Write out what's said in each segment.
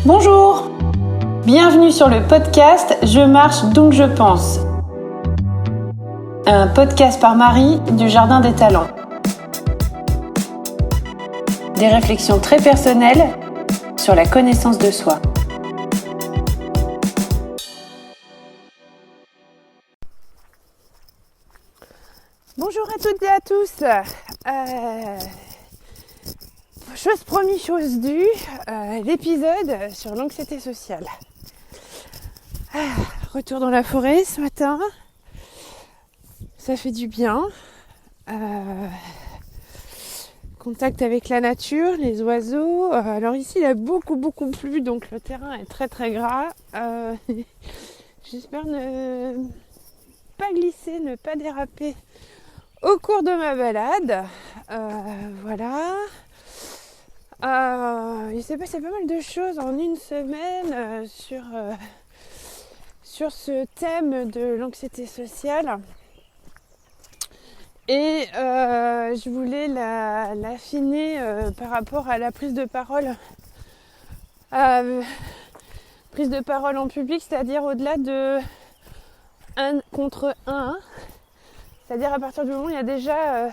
Bonjour! Bienvenue sur le podcast Je marche donc je pense. Un podcast par Marie du Jardin des Talents. Des réflexions très personnelles sur la connaissance de soi. Bonjour à toutes et à tous. Chose promis, chose due, l'épisode sur l'anxiété sociale. Retour dans la forêt ce matin. Ça fait du bien. Contact avec la nature, les oiseaux. Alors ici il a beaucoup plu, donc le terrain est très gras. J'espère ne pas glisser, ne pas déraper au cours de ma balade. Voilà. Il s'est passé pas mal de choses en une semaine sur ce thème de l'anxiété sociale. Et je voulais l'affiner par rapport à la prise de parole. Prise de parole en public, c'est-à-dire au-delà de 1 contre 1. C'est-à-dire à partir du moment où il y a déjà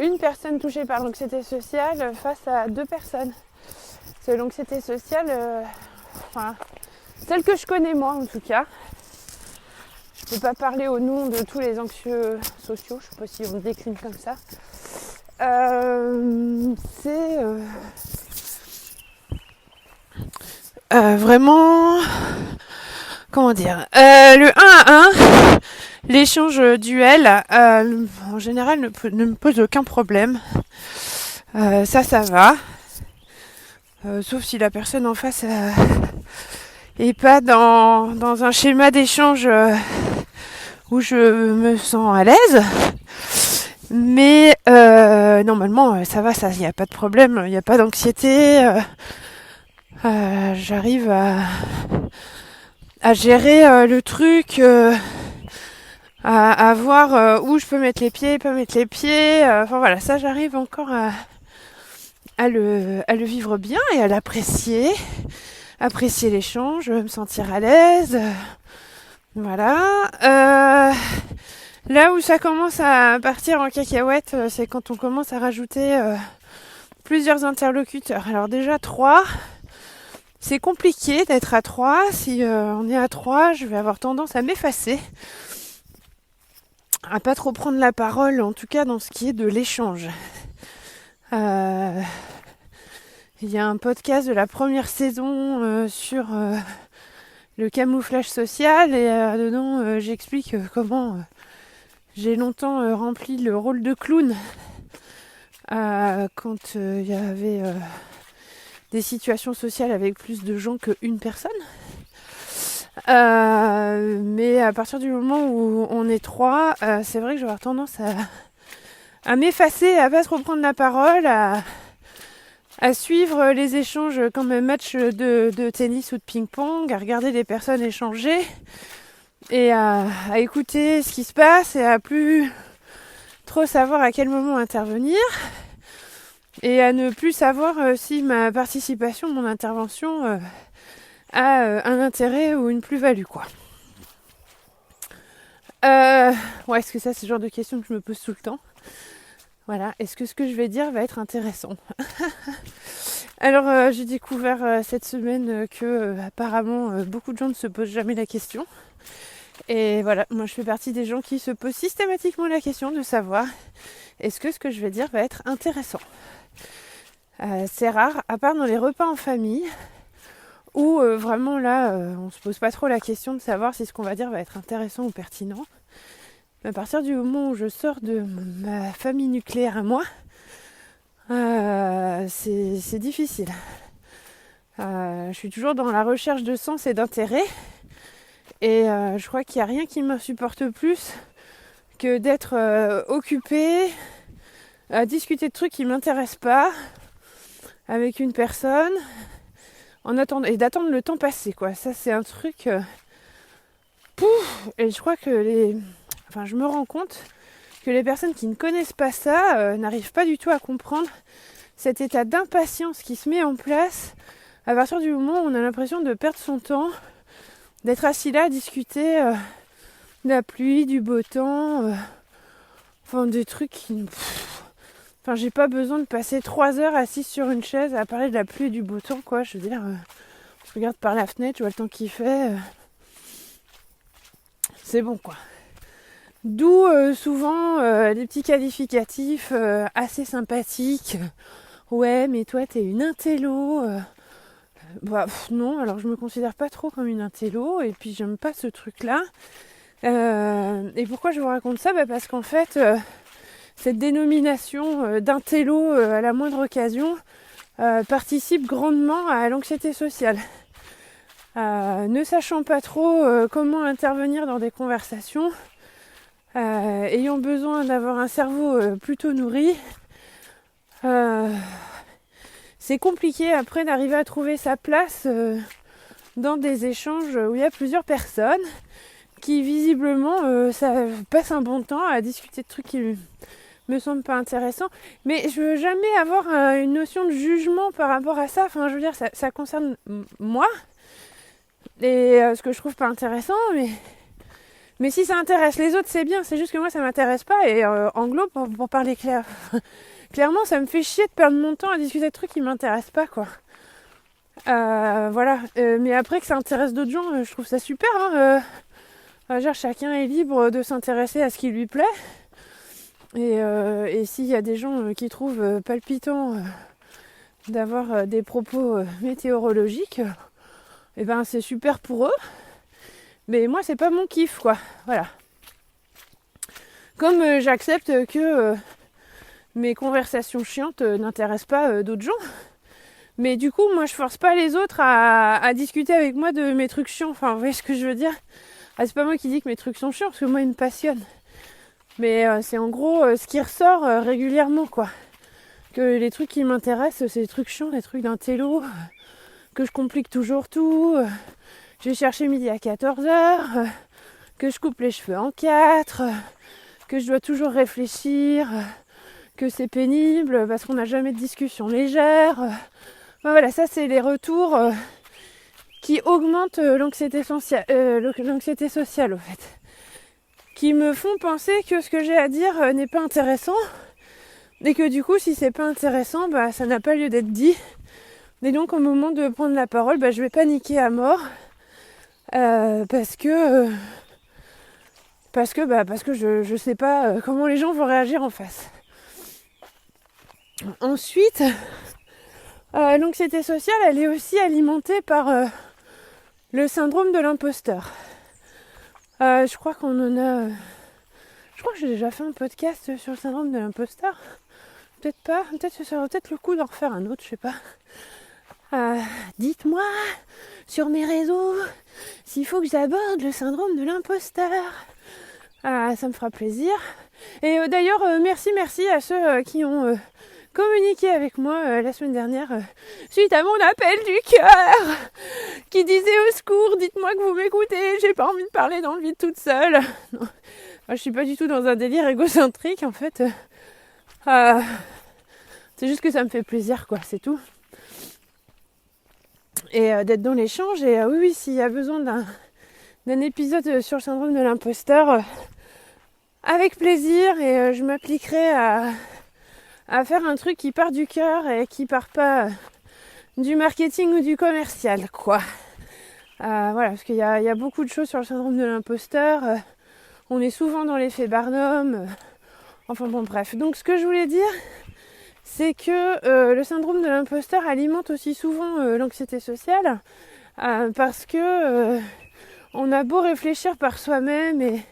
une personne touchée par l'anxiété sociale face à 2 personnes. C'est l'anxiété sociale, celle que je connais moi en tout cas. Je ne peux pas parler au nom de tous les anxieux sociaux, je ne sais pas si on le décline comme ça. C'est vraiment... Comment dire, le 1 à 1, l'échange duel, en général ne me pose aucun problème. Ça va. Sauf si la personne en face est pas dans un schéma d'échange où je me sens à l'aise. Mais normalement, ça va, il n'y a pas de problème, il n'y a pas d'anxiété. J'arrive à gérer le truc, à voir où je peux mettre les pieds, pas mettre les pieds. Voilà, ça j'arrive encore à le vivre bien et à l'apprécier. Apprécier l'échange, me sentir à l'aise. Voilà. Là où ça commence à partir en cacahuète, c'est quand on commence à rajouter plusieurs interlocuteurs. Alors déjà 3. C'est compliqué d'être à 3. Si on est à 3, je vais avoir tendance à m'effacer. À pas trop prendre la parole, en tout cas dans ce qui est de l'échange. Il y a un podcast de la première saison sur le camouflage social et dedans j'explique comment j'ai longtemps rempli le rôle de clown quand il y avait... des situations sociales avec plus de gens qu'une personne. Mais à partir du moment où on est 3, c'est vrai que je vais avoir tendance à m'effacer, à pas trop prendre la parole, à suivre les échanges comme un match de tennis ou de ping-pong, à regarder les personnes échanger et à écouter ce qui se passe et à plus trop savoir à quel moment intervenir. Et à ne plus savoir si ma participation, mon intervention a un intérêt ou une plus-value, quoi. Est-ce que ça, c'est le genre de questions que je me pose tout le temps? Voilà, est-ce que ce que je vais dire va être intéressant? Alors, j'ai découvert cette semaine que apparemment beaucoup de gens ne se posent jamais la question. Et voilà, moi je fais partie des gens qui se posent systématiquement la question de savoir est-ce que ce que je vais dire va être intéressant? C'est rare, à part dans les repas en famille, où vraiment là, on se pose pas trop la question de savoir si ce qu'on va dire va être intéressant ou pertinent. Mais à partir du moment où je sors de ma famille nucléaire à moi, c'est difficile. Je suis toujours dans la recherche de sens et d'intérêt, et je crois qu'il n'y a rien qui m'insupporte plus que d'être occupée à discuter de trucs qui ne m'intéressent pas, avec une personne et d'attendre le temps passé, quoi. Ça c'est un truc et je crois que je me rends compte que les personnes qui ne connaissent pas ça n'arrivent pas du tout à comprendre cet état d'impatience qui se met en place à partir du moment où on a l'impression de perdre son temps, d'être assis là à discuter de la pluie, du beau temps, enfin des trucs qui... Enfin, j'ai pas besoin de passer 3 heures assise sur une chaise à parler de la pluie et du beau temps, quoi. Je veux dire, je regarde par la fenêtre, je vois le temps qu'il fait. C'est bon, quoi. D'où souvent des petits qualificatifs assez sympathiques. Ouais, mais toi, t'es une intello. Non, alors je me considère pas trop comme une intello. Et puis, j'aime pas ce truc-là. Et pourquoi je vous raconte ça ? Parce qu'en fait... cette dénomination d'intello à la moindre occasion participe grandement à l'anxiété sociale. Ne sachant pas trop comment intervenir dans des conversations, ayant besoin d'avoir un cerveau plutôt nourri, c'est compliqué après d'arriver à trouver sa place dans des échanges où il y a plusieurs personnes qui visiblement ça passe un bon temps à discuter de trucs qui me semble pas intéressant, mais je veux jamais avoir une notion de jugement par rapport à ça. Enfin, je veux dire, ça concerne moi et ce que je trouve pas intéressant, mais si ça intéresse les autres, c'est bien. C'est juste que moi, ça m'intéresse pas. Et en gros, pour parler clair, clairement, ça me fait chier de perdre mon temps à discuter de trucs qui m'intéressent pas, quoi. Voilà. Mais après que ça intéresse d'autres gens, je trouve ça super. Genre, chacun est libre de s'intéresser à ce qui lui plaît. Et s'il y a des gens qui trouvent palpitant d'avoir des propos météorologiques, et ben c'est super pour eux. Mais moi c'est pas mon kiff, quoi. Voilà. Comme j'accepte que mes conversations chiantes n'intéressent pas d'autres gens. Mais du coup moi je force pas les autres à discuter avec moi de mes trucs chiants. Enfin vous voyez ce que je veux dire ? C'est pas moi qui dis que mes trucs sont chiants parce que moi ils me passionnent. Mais c'est en gros ce qui ressort régulièrement, quoi. Que les trucs qui m'intéressent, c'est les trucs chiants, les trucs d'intello, que je complique toujours tout. Je vais chercher midi à 14h, que je coupe les cheveux en 4, que je dois toujours réfléchir, que c'est pénible parce qu'on n'a jamais de discussion légère. Voilà, ça c'est les retours qui augmentent l'anxiété sociale, au fait. Qui me font penser que ce que j'ai à dire n'est pas intéressant et que du coup si c'est pas intéressant ça n'a pas lieu d'être dit et donc au moment de prendre la parole je vais paniquer à mort parce que je sais pas comment les gens vont réagir en face. Ensuite l'anxiété sociale elle est aussi alimentée par le syndrome de l'imposteur. Je crois qu'on en a... Je crois que j'ai déjà fait un podcast sur le syndrome de l'imposteur. Peut-être pas. Peut-être que ça aurait peut-être le coup d'en refaire un autre, je sais pas. Dites-moi sur mes réseaux s'il faut que j'aborde le syndrome de l'imposteur. Ça me fera plaisir. Et d'ailleurs, merci à ceux qui ont communiqué avec moi la semaine dernière suite à mon appel du cœur qui disait au secours, dites-moi que vous m'écoutez, j'ai pas envie de parler dans le vide toute seule. Non. Moi, je suis pas du tout dans un délire égocentrique en fait. C'est juste que ça me fait plaisir, quoi, c'est tout. Et d'être dans l'échange. Et oui, s'il y a besoin d'un épisode sur le syndrome de l'imposteur, avec plaisir. Et je m'appliquerai à faire un truc qui part du cœur et qui part pas du marketing ou du commercial, quoi. Voilà, parce qu'il y a beaucoup de choses sur le syndrome de l'imposteur. On est souvent dans l'effet Barnum. Enfin bon, bref. Donc ce que je voulais dire, c'est que le syndrome de l'imposteur alimente aussi souvent l'anxiété sociale. Parce que on a beau réfléchir par soi-même et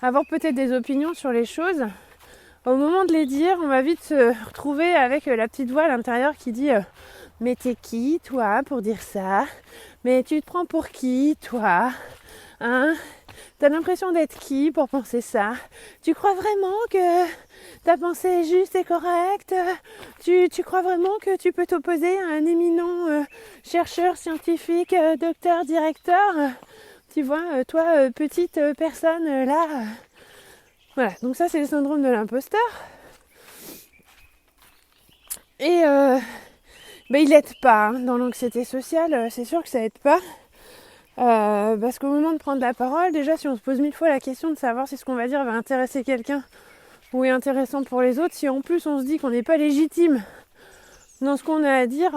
avoir peut-être des opinions sur les choses, au moment de les dire, on va vite se retrouver avec la petite voix à l'intérieur qui dit mais t'es qui, toi, pour dire ça ? Mais tu te prends pour qui, toi ? Hein ? T'as l'impression d'être qui pour penser ça ? Tu crois vraiment que ta pensée est juste et correcte ? Tu crois vraiment que tu peux t'opposer à un éminent chercheur, scientifique, docteur, directeur ? Tu vois, toi, petite personne là. Voilà, donc ça c'est le syndrome de l'imposteur. Et il aide pas, hein. Dans l'anxiété sociale, c'est sûr que ça aide pas. Parce qu'au moment de prendre la parole, déjà si on se pose 1000 fois la question de savoir si ce qu'on va dire va intéresser quelqu'un ou est intéressant pour les autres, si en plus on se dit qu'on n'est pas légitime dans ce qu'on a à dire,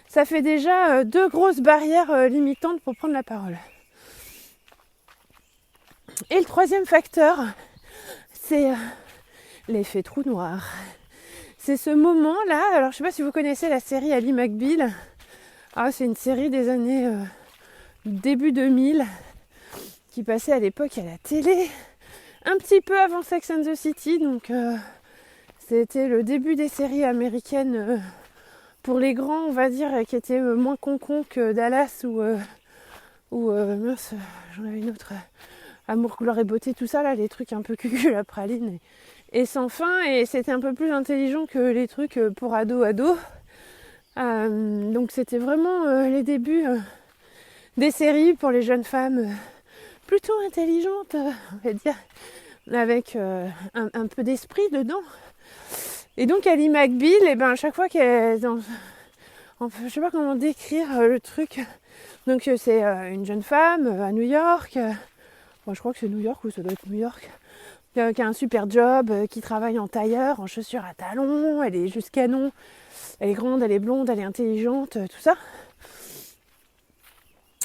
ça fait déjà 2 grosses barrières limitantes pour prendre la parole. Et le troisième facteur, c'est l'effet trou noir. C'est ce moment-là, alors je sais pas si vous connaissez la série Ali McBeal. C'est une série des années début 2000 qui passait à l'époque à la télé, un petit peu avant Sex and the City, donc c'était le début des séries américaines pour les grands, on va dire, qui étaient moins concons que Dallas ou mince, j'en avais une autre, Amour, couleur et beauté, tout ça là, les trucs un peu cucul à praline et sans fin, et c'était un peu plus intelligent que les trucs pour ados. Donc c'était vraiment les débuts des séries pour les jeunes femmes plutôt intelligentes, on va dire, avec un peu d'esprit dedans. Et donc Ali McBeal, à chaque fois qu'elle est dans... je sais pas comment décrire le truc. Donc c'est une jeune femme à New York. Je crois que c'est New York ou ça doit être New York. Qui a un super job, qui travaille en tailleur, en chaussures à talons. Elle est juste canon. Elle est grande, elle est blonde, elle est intelligente, tout ça.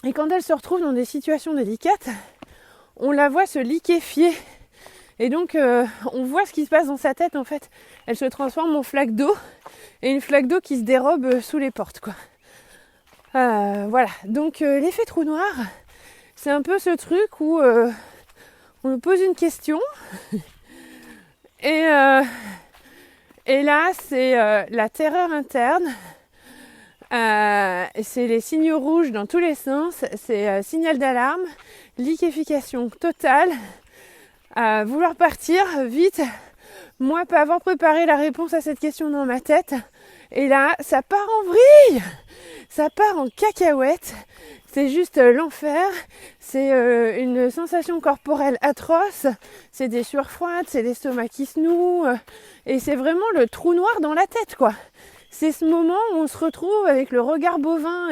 Et quand elle se retrouve dans des situations délicates, on la voit se liquéfier. Et donc, on voit ce qui se passe dans sa tête, en fait. Elle se transforme en flaque d'eau, et une flaque d'eau qui se dérobe sous les portes, quoi. Voilà. Donc, l'effet trou noir, c'est un peu ce truc où on nous pose une question, et là, c'est la terreur interne. C'est les signaux rouges dans tous les sens, c'est signal d'alarme, liquéfication totale, vouloir partir vite, moi pas avoir préparé la réponse à cette question dans ma tête, et là ça part en vrille, ça part en cacahuète, c'est juste l'enfer, c'est une sensation corporelle atroce, c'est des sueurs froides, c'est l'estomac qui se noue, et c'est vraiment le trou noir dans la tête, quoi. C'est ce moment où on se retrouve avec le regard bovin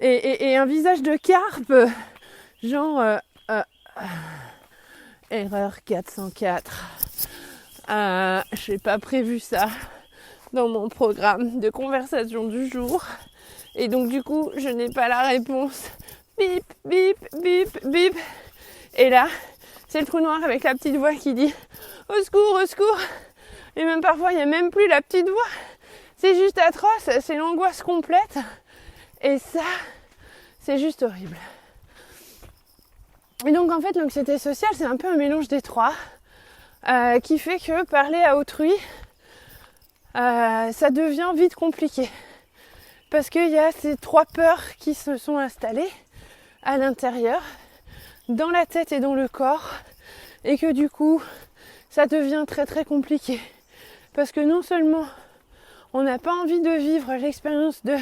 et un visage de carpe, genre erreur 404. J'ai pas prévu ça dans mon programme de conversation du jour. Et donc du coup, je n'ai pas la réponse. Bip, bip, bip, bip. Et là, c'est le trou noir avec la petite voix qui dit « Au secours, au secours !» Et même parfois, il n'y a même plus la petite voix. C'est juste atroce, c'est l'angoisse complète. Et ça, c'est juste horrible. Et donc en fait, l'anxiété sociale, c'est un peu un mélange des trois, qui fait que parler à autrui, ça devient vite compliqué. Parce qu'il y a ces trois peurs qui se sont installées à l'intérieur, dans la tête et dans le corps, et que du coup, ça devient très très compliqué. Parce que non seulement on n'a pas envie de vivre l'expérience de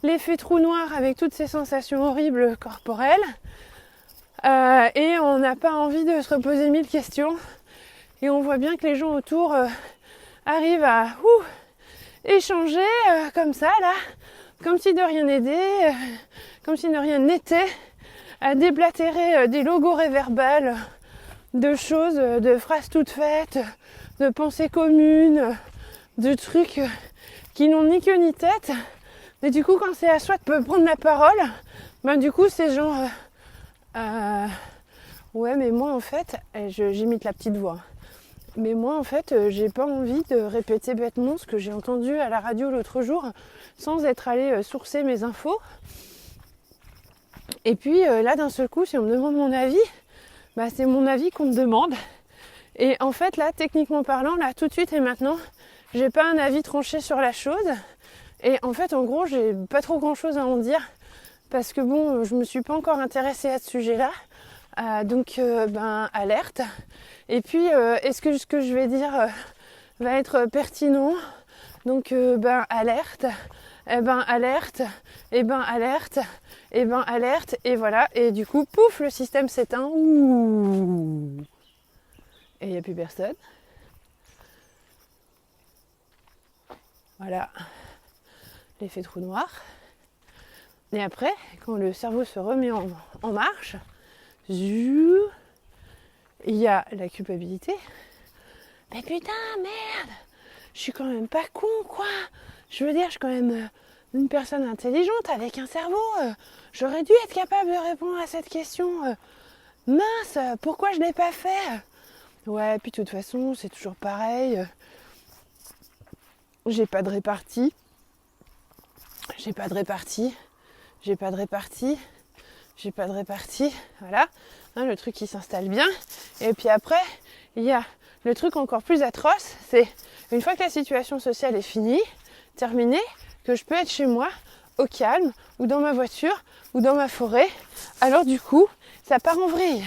l'effet trou noir avec toutes ces sensations horribles corporelles, et on n'a pas envie de se reposer 1000 questions, et on voit bien que les gens autour arrivent à échanger comme ça là, comme si de rien n'était, comme si de rien n'était, à déblatérer des logos réverbales de choses, de phrases toutes faites, de pensées communes, de trucs qui n'ont ni queue ni tête. Mais du coup, quand c'est à soi de prendre la parole, du coup, c'est genre ouais, mais moi en fait, j'imite la petite voix. Mais moi en fait, j'ai pas envie de répéter bêtement ce que j'ai entendu à la radio l'autre jour sans être allé sourcer mes infos. Et puis là, d'un seul coup, si on me demande mon avis, c'est mon avis qu'on me demande. Et en fait, là, techniquement parlant, là, tout de suite et maintenant, j'ai pas un avis tranché sur la chose. Et en fait, en gros, j'ai pas trop grand chose à en dire. Parce que bon, je me suis pas encore intéressée à ce sujet-là. Donc, alerte. Et puis, est-ce que ce que je vais dire va être pertinent? Donc, alerte. Alerte. Alerte. Alerte. Et voilà. Et du coup, pouf, le système s'éteint. Ouh. Et il n'y a plus personne. Voilà. l'effet trou noir. Et après, quand le cerveau se remet en marche, il y a la culpabilité. Mais putain, merde, je suis quand même pas con, quoi. Je veux dire, je suis quand même une personne intelligente avec un cerveau. J'aurais dû être capable de répondre à cette question. Mince, pourquoi je l'ai pas fait? Ouais, puis de toute façon, c'est toujours pareil. J'ai pas de répartie. Voilà, hein, le truc qui s'installe bien. Et puis après, il y a le truc encore plus atroce, c'est une fois que la situation sociale est finie, terminée, que je peux être chez moi, au calme, ou dans ma voiture, ou dans ma forêt. Alors du coup, ça part en vrille.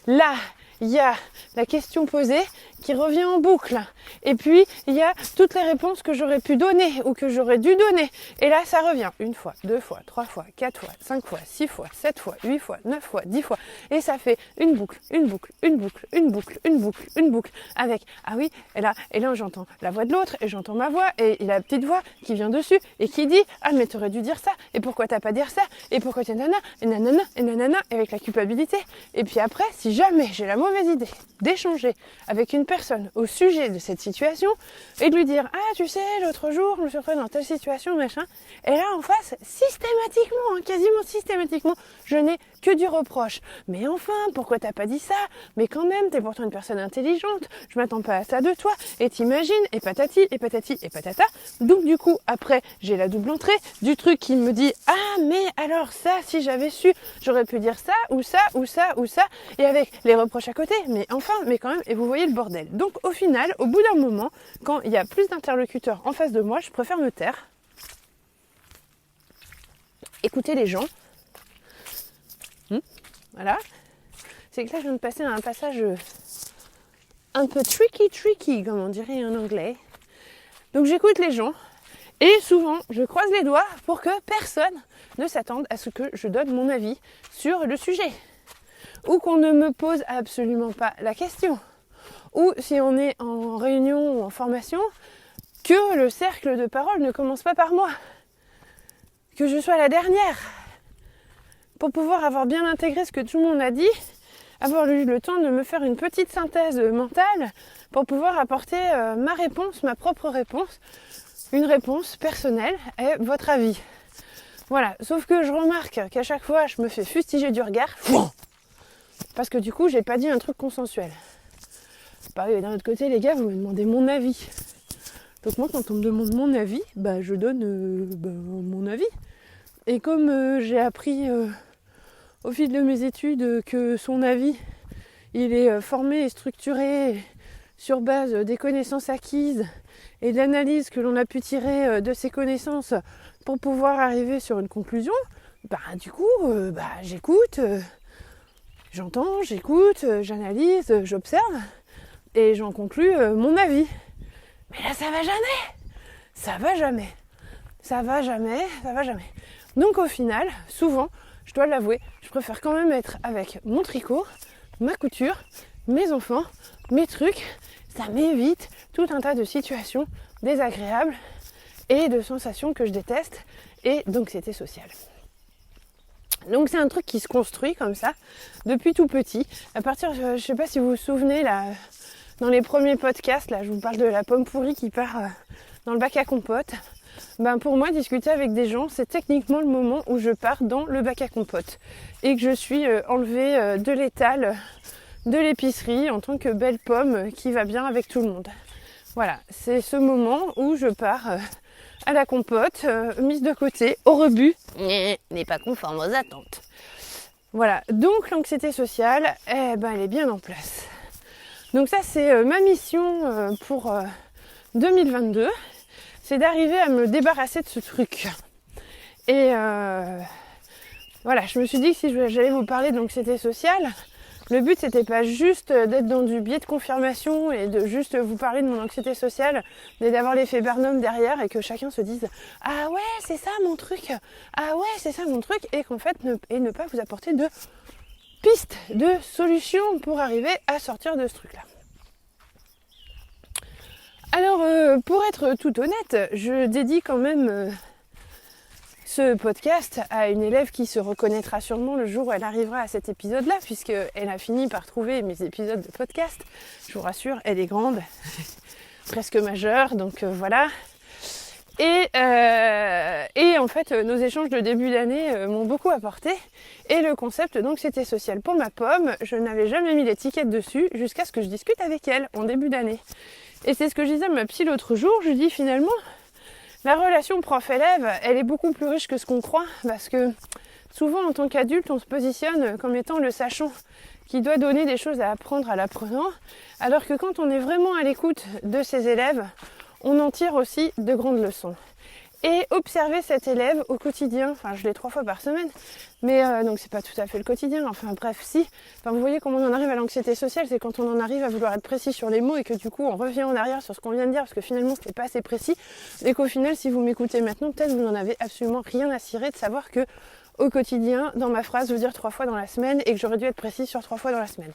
Là, il y a la question posée qui revient en boucle. Et puis, il y a toutes les réponses que j'aurais pu donner ou que j'aurais dû donner. Et là, ça revient 1 fois, 2 fois, 3 fois, 4 fois, 5 fois, 6 fois, 7 fois, 8 fois, 9 fois, 10 fois. Et ça fait une boucle, avec, ah oui, et là j'entends la voix de l'autre, et j'entends ma voix, et la petite voix qui vient dessus, et qui dit, ah mais t'aurais dû dire ça, et pourquoi t'as pas dit ça, et pourquoi t'es nana, et nanana, avec la culpabilité. Et puis après, si jamais j'ai la mauvaise idée d'échanger avec une personne au sujet de cette situation et de lui dire, ah tu sais, l'autre jour je me suis retrouvée dans telle situation, machin, et là en face, systématiquement, quasiment systématiquement, je n'ai que du reproche. Mais enfin, pourquoi t'as pas dit ça? Mais quand même, t'es pourtant une personne intelligente, je m'attends pas à ça de toi, et t'imagines, et patati, et patati, et patata. Donc du coup, après, j'ai la double entrée du truc qui me dit, ah mais alors ça, si j'avais su, j'aurais pu dire ça, ou ça, ou ça, ou ça, et avec les reproches à côté, mais enfin, mais quand même, et vous voyez le bordel. Donc au final, au bout d'un moment, quand il y a plus d'interlocuteurs en face de moi, je préfère me taire, écouter les gens. Voilà. C'est que là, je viens de passer à un passage un peu tricky, comme on dirait en anglais. Donc j'écoute les gens et souvent, je croise les doigts pour que personne ne s'attende à ce que je donne mon avis sur le sujet. Ou qu'on ne me pose absolument pas la question. Ou si on est en réunion ou en formation, que le cercle de parole ne commence pas par moi. Que je sois la dernière. Pour pouvoir avoir bien intégré ce que tout le monde a dit, avoir eu le temps de me faire une petite synthèse mentale pour pouvoir apporter ma réponse, ma propre réponse, une réponse personnelle et votre avis. Voilà, sauf que je remarque qu'à chaque fois, je me fais fustiger du regard, parce que du coup, j'ai pas dit un truc consensuel. Bah oui, d'un autre côté, les gars, vous me demandez mon avis. Donc moi, quand on me demande mon avis, bah je donne mon avis. Et comme j'ai appris au fil de mes études que son avis, il est formé et structuré sur base des connaissances acquises et de l'analyse que l'on a pu tirer de ces connaissances pour pouvoir arriver sur une conclusion, bah du coup, j'écoute, j'entends, j'analyse, j'observe et j'en conclus mon avis. Mais là, ça va jamais. Donc au final, souvent, je dois l'avouer, je préfère quand même être avec mon tricot, ma couture, mes enfants, mes trucs. Ça m'évite tout un tas de situations désagréables et de sensations que je déteste et d'anxiété sociale. Donc c'est un truc qui se construit comme ça depuis tout petit. À partir, je ne sais pas si vous vous souvenez, là, dans les premiers podcasts, là, je vous parle de la pomme pourrie qui part dans le bac à compote. Ben pour moi, discuter avec des gens, c'est techniquement le moment où je pars dans le bac à compote et que je suis enlevée de l'étal de l'épicerie en tant que belle pomme qui va bien avec tout le monde. Voilà, c'est ce moment où je pars à la compote, mise de côté, au rebut, n'est pas conforme aux attentes. Voilà, donc l'anxiété sociale, elle est bien en place. Donc ça, c'est ma mission pour 2022. C'est d'arriver à me débarrasser de ce truc. Et voilà, je me suis dit que si j'allais vous parler d'anxiété sociale, le but c'était pas juste d'être dans du biais de confirmation et de juste vous parler de mon anxiété sociale, mais d'avoir l'effet Barnum derrière et que chacun se dise « Ah ouais, c'est ça mon truc ! Ah ouais, c'est ça mon truc !» et qu'en fait, ne pas vous apporter de pistes, de solutions pour arriver à sortir de ce truc-là. Alors, pour être tout honnête, je dédie quand même ce podcast à une élève qui se reconnaîtra sûrement le jour où elle arrivera à cet épisode-là, puisqu'elle a fini par trouver mes épisodes de podcast. Je vous rassure, elle est grande, presque majeure, donc voilà. Et en fait, nos échanges de début d'année m'ont beaucoup apporté. Et le concept d'anxiété sociale pour ma pomme, je n'avais jamais mis l'étiquette dessus jusqu'à ce que je discute avec elle en début d'année. Et c'est ce que je disais à ma psy l'autre jour, je dis finalement, la relation prof-élève, elle est beaucoup plus riche que ce qu'on croit, parce que souvent en tant qu'adulte, on se positionne comme étant le sachant qui doit donner des choses à apprendre à l'apprenant, alors que quand on est vraiment à l'écoute de ses élèves, on en tire aussi de grandes leçons. Et observer cet élève au quotidien, enfin je l'ai 3 fois par semaine, mais donc c'est pas tout à fait le quotidien, enfin bref si, enfin, vous voyez comment on en arrive à l'anxiété sociale, c'est quand on en arrive à vouloir être précis sur les mots et que du coup on revient en arrière sur ce qu'on vient de dire parce que finalement c'était pas assez précis, et qu'au final si vous m'écoutez maintenant, peut-être vous n'en avez absolument rien à cirer de savoir que au quotidien, dans ma phrase, je veux dire 3 fois dans la semaine et que j'aurais dû être précise sur 3 fois dans la semaine.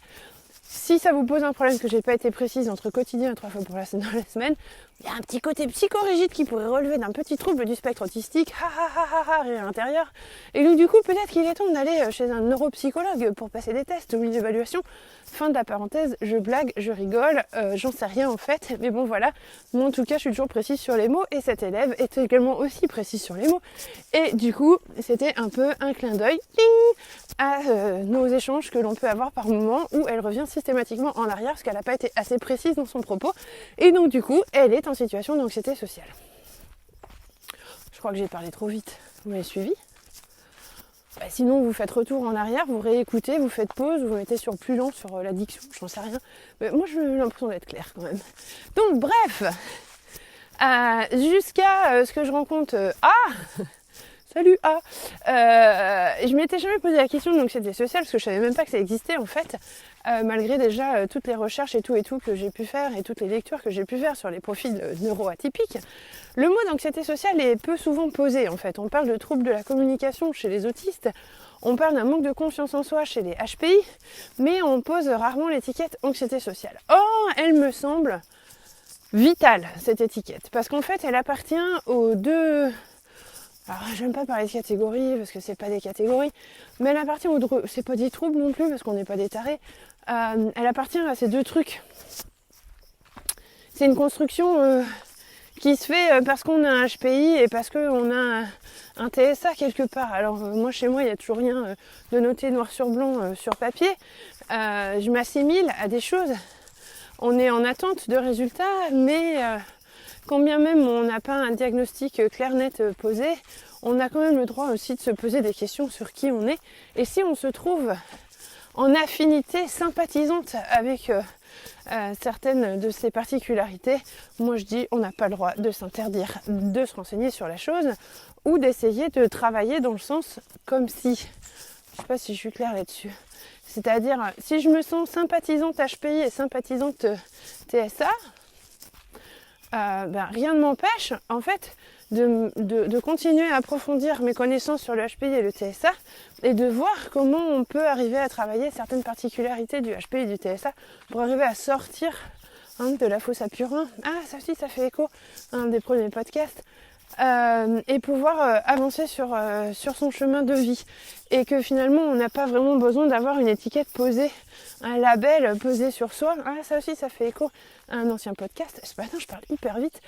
Si ça vous pose un problème que j'ai pas été précise entre quotidien et 3 fois dans la semaine, il y a un petit côté psychorigide qui pourrait relever d'un petit trouble du spectre autistique, rire à l'intérieur. Et donc du coup, peut-être qu'il est temps d'aller chez un neuropsychologue pour passer des tests ou une évaluation. Fin de la parenthèse, je blague, je rigole, j'en sais rien en fait, mais bon voilà. Moi en tout cas, je suis toujours précise sur les mots et cet élève est également aussi précise sur les mots. Et du coup, c'était un peu un clin d'œil à nos échanges que l'on peut avoir par moment où elle revient systématiquement en arrière parce qu'elle n'a pas été assez précise dans son propos. Et donc du coup, elle est en situation d'anxiété sociale. Je crois que j'ai parlé trop vite. Vous m'avez suivi ? Sinon, vous faites retour en arrière, vous réécoutez, vous faites pause, vous mettez sur plus lent sur la diction, j'en sais rien. Mais moi, j'ai l'impression d'être claire quand même. Donc bref, jusqu'à ce que je rencontre salut je m'étais jamais posé la question de l'anxiété sociale parce que je savais même pas que ça existait en fait, malgré déjà toutes les recherches et tout que j'ai pu faire et toutes les lectures que j'ai pu faire sur les profils neuroatypiques. Le mot d'anxiété sociale est peu souvent posé en fait. On parle de troubles de la communication chez les autistes, on parle d'un manque de confiance en soi chez les HPI, mais on pose rarement l'étiquette anxiété sociale. Or, elle me semble vitale cette étiquette, parce qu'en fait elle appartient aux deux... Alors, j'aime pas parler de catégories parce que c'est pas des catégories, mais elle appartient aux c'est pas des troubles non plus parce qu'on n'est pas des tarés. Elle appartient à ces deux trucs. C'est une construction qui se fait parce qu'on a un HPI et parce qu'on a un TSA quelque part. Alors moi chez moi il n'y a toujours rien de noté noir sur blanc sur papier. Je m'assimile à des choses. On est en attente de résultats, mais quand bien même on n'a pas un diagnostic clair net posé, on a quand même le droit aussi de se poser des questions sur qui on est. Et si on se trouve en affinité sympathisante avec certaines de ces particularités, moi je dis on n'a pas le droit de s'interdire de se renseigner sur la chose ou d'essayer de travailler dans le sens comme si, je sais pas si je suis claire là-dessus, c'est-à-dire si je me sens sympathisante HPI et sympathisante TSA, rien ne m'empêche en fait de continuer à approfondir mes connaissances sur le HPI et le TSA et de voir comment on peut arriver à travailler certaines particularités du HPI et du TSA pour arriver à sortir de la fosse à purin. Ça aussi ça fait écho à un des premiers podcasts. Et pouvoir avancer sur son chemin de vie. Et que finalement, on n'a pas vraiment besoin d'avoir une étiquette posée, un label posé sur soi. Ça aussi, ça fait écho à un ancien podcast. Ce matin, je parle hyper vite.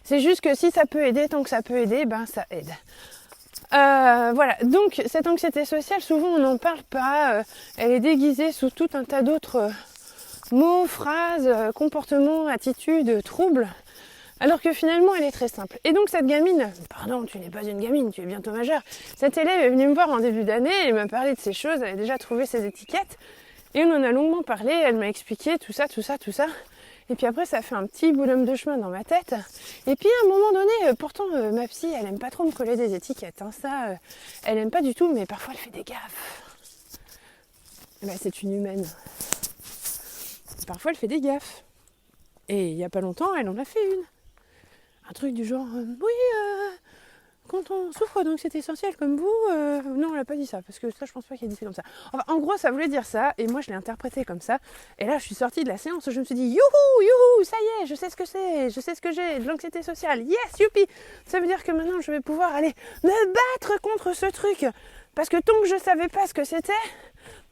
C'est juste que si ça peut aider, tant que ça peut aider, ça aide. Voilà, donc cette anxiété sociale, souvent on n'en parle pas. Elle est déguisée sous tout un tas d'autres mots, phrases, comportements, attitudes, troubles. Alors que finalement, elle est très simple. Et donc cette gamine, pardon, tu n'es pas une gamine, tu es bientôt majeure. Cette élève est venue me voir en début d'année, elle m'a parlé de ces choses, elle a déjà trouvé ses étiquettes. Et on en a longuement parlé, elle m'a expliqué tout ça. Et puis après, ça fait un petit bonhomme de chemin dans ma tête. Et puis à un moment donné, pourtant, ma psy, elle aime pas trop me coller des étiquettes. Elle aime pas du tout, mais parfois elle fait des gaffes. C'est une humaine. Parfois elle fait des gaffes. Et il y a pas longtemps, elle en a fait une. Un truc du genre, quand on souffre d'anxiété essentielle comme vous, non, elle a pas dit ça, parce que ça, je pense pas qu'elle dit ça comme ça. Enfin, en gros, ça voulait dire ça, et moi, je l'ai interprété comme ça. Et là, je suis sortie de la séance, je me suis dit, youhou, ça y est, je sais ce que c'est, je sais ce que j'ai, de l'anxiété sociale, yes, youpi. Ça veut dire que maintenant, je vais pouvoir aller me battre contre ce truc. Parce que tant que je savais pas ce que c'était,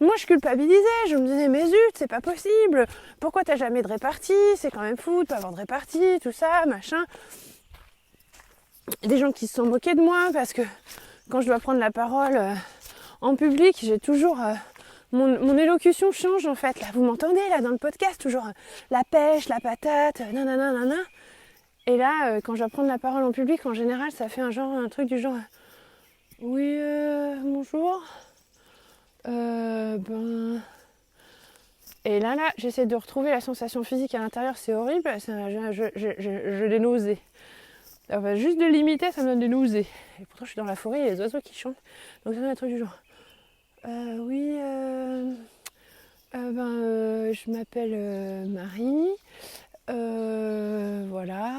moi, je culpabilisais, je me disais, mais zut, c'est pas possible, pourquoi t'as jamais de répartie, c'est quand même fou de pas avoir de répartie, tout ça, machin. Des gens qui se sont moqués de moi parce que quand je dois prendre la parole en public, j'ai toujours mon élocution change en fait. Là, vous m'entendez là dans le podcast, toujours la pêche, la patate, nanana. Et là, quand je dois prendre la parole en public, en général, ça fait un truc du genre oui, bonjour. Et là, j'essaie de retrouver la sensation physique à l'intérieur, c'est horrible, je l'ai nausée. Enfin, juste de l'imiter, ça me donne des nausées. Et pourtant, je suis dans la forêt, il y a des oiseaux qui chantent. Donc, ça donne un truc du genre. Je m'appelle Marie. Voilà.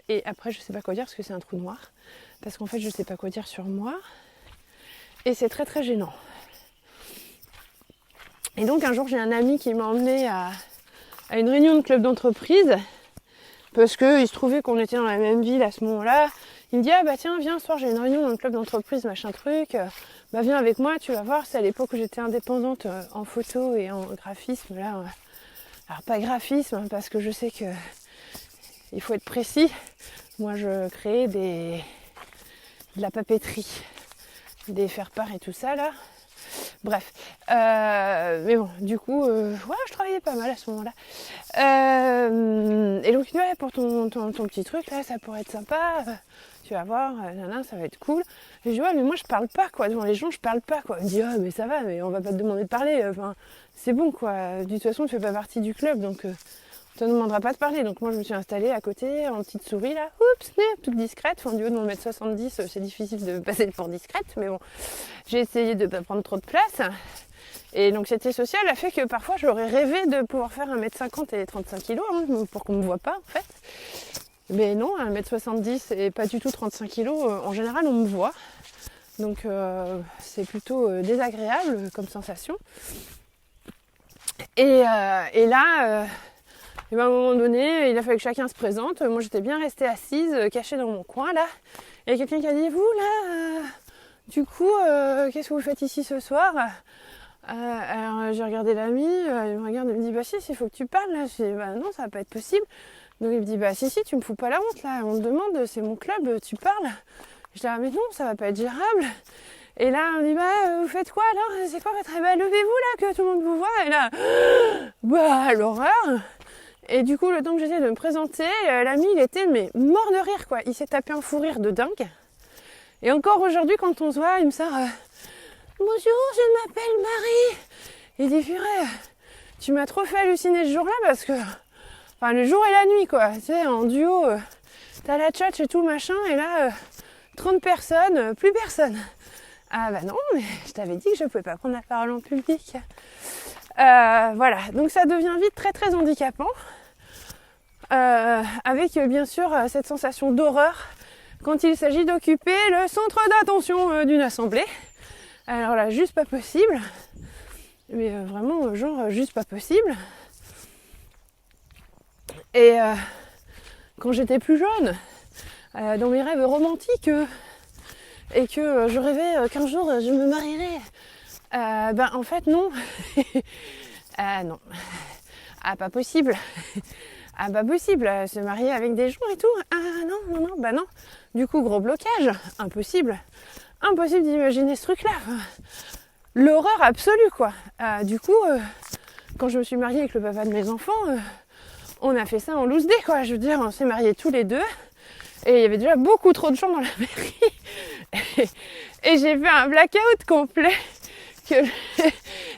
Et après, je sais pas quoi dire parce que c'est un trou noir. Parce qu'en fait, je sais pas quoi dire sur moi. Et c'est très, très gênant. Et donc, un jour, j'ai un ami qui m'a emmené à une réunion de club d'entreprise. Parce qu'il se trouvait qu'on était dans la même ville à ce moment-là. Il me dit, ah bah tiens, viens, ce soir j'ai une réunion dans le club d'entreprise, machin truc. Bah viens avec moi, tu vas voir, c'est à l'époque où j'étais indépendante en photo et en graphisme. Là, alors pas graphisme, parce que je sais que il faut être précis. Moi, je créais de la papeterie, des faire-part et tout ça, là. Bref, mais bon, du coup, je travaillais pas mal à ce moment-là. Et donc, ouais, pour ton petit truc, là, ça pourrait être sympa, tu vas voir, ça va être cool. Et je dis, ouais, mais moi, je parle pas, quoi, devant les gens, je parle pas, quoi. Il me dit, mais ça va, mais on va pas te demander de parler, c'est bon, quoi. De toute façon, tu fais pas partie du club, donc on te demandera pas de parler. Donc moi, je me suis installée à côté, en petite souris, là, toute discrète. Enfin, du haut de mon 1m70, c'est difficile de passer pour discrète, mais bon, j'ai essayé de pas prendre trop de place. Et l'anxiété sociale a fait que parfois, j'aurais rêvé de pouvoir faire 1m50 et 35 kg, pour qu'on me voit pas, en fait. Mais non, 1m70 et pas du tout 35 kg, en général, on me voit. Donc, c'est plutôt désagréable comme sensation. Et là... Et à un moment donné, il a fallu que chacun se présente. Moi, j'étais bien restée assise, cachée dans mon coin, là. Et il y a quelqu'un qui a dit, vous, là, du coup, qu'est-ce que vous faites ici ce soir ? Alors, j'ai regardé l'ami, il me regarde et me dit, bah si, il faut que tu parles, là. Je dis, bah non, ça va pas être possible. Donc, il me dit, bah si, tu me fous pas la honte, là. On te demande, c'est mon club, tu parles. Je dis, ah mais non, ça va pas être gérable. Et là, on dit, bah, vous faites quoi, alors ? C'est quoi votre... Bah, levez-vous, là, que tout le monde vous voit. Et là, bah, l'horreur. Et du coup, le temps que j'essayais de me présenter, l'ami, il était mort de rire, quoi. Il s'est tapé un fou rire de dingue. Et encore aujourd'hui, quand on se voit, il me sort bonjour, je m'appelle Marie. Il dit, purée, tu m'as trop fait halluciner ce jour-là parce que... Enfin, le jour et la nuit, quoi. Tu sais, en duo, t'as la tchatch et tout, machin, et là, 30 personnes, plus personne. Ah bah non, mais je t'avais dit que je pouvais pas prendre la parole en public. Voilà, donc ça devient vite très très handicapant, avec bien sûr cette sensation d'horreur quand il s'agit d'occuper le centre d'attention d'une assemblée. Alors là, juste pas possible, mais vraiment genre juste pas possible. Et quand j'étais plus jeune, dans mes rêves romantiques, et que je rêvais qu'un jour je me marierais, en fait non. Non. Ah, pas possible. Ah, pas possible, se marier avec des gens et tout. Ah non. Du coup, gros blocage. Impossible d'imaginer ce truc-là. L'horreur absolue, quoi. Du coup, quand je me suis mariée avec le papa de mes enfants, on a fait ça en loose day, quoi. Je veux dire, on s'est mariés tous les deux. Et il y avait déjà beaucoup trop de gens dans la mairie. Et j'ai fait un blackout complet. Que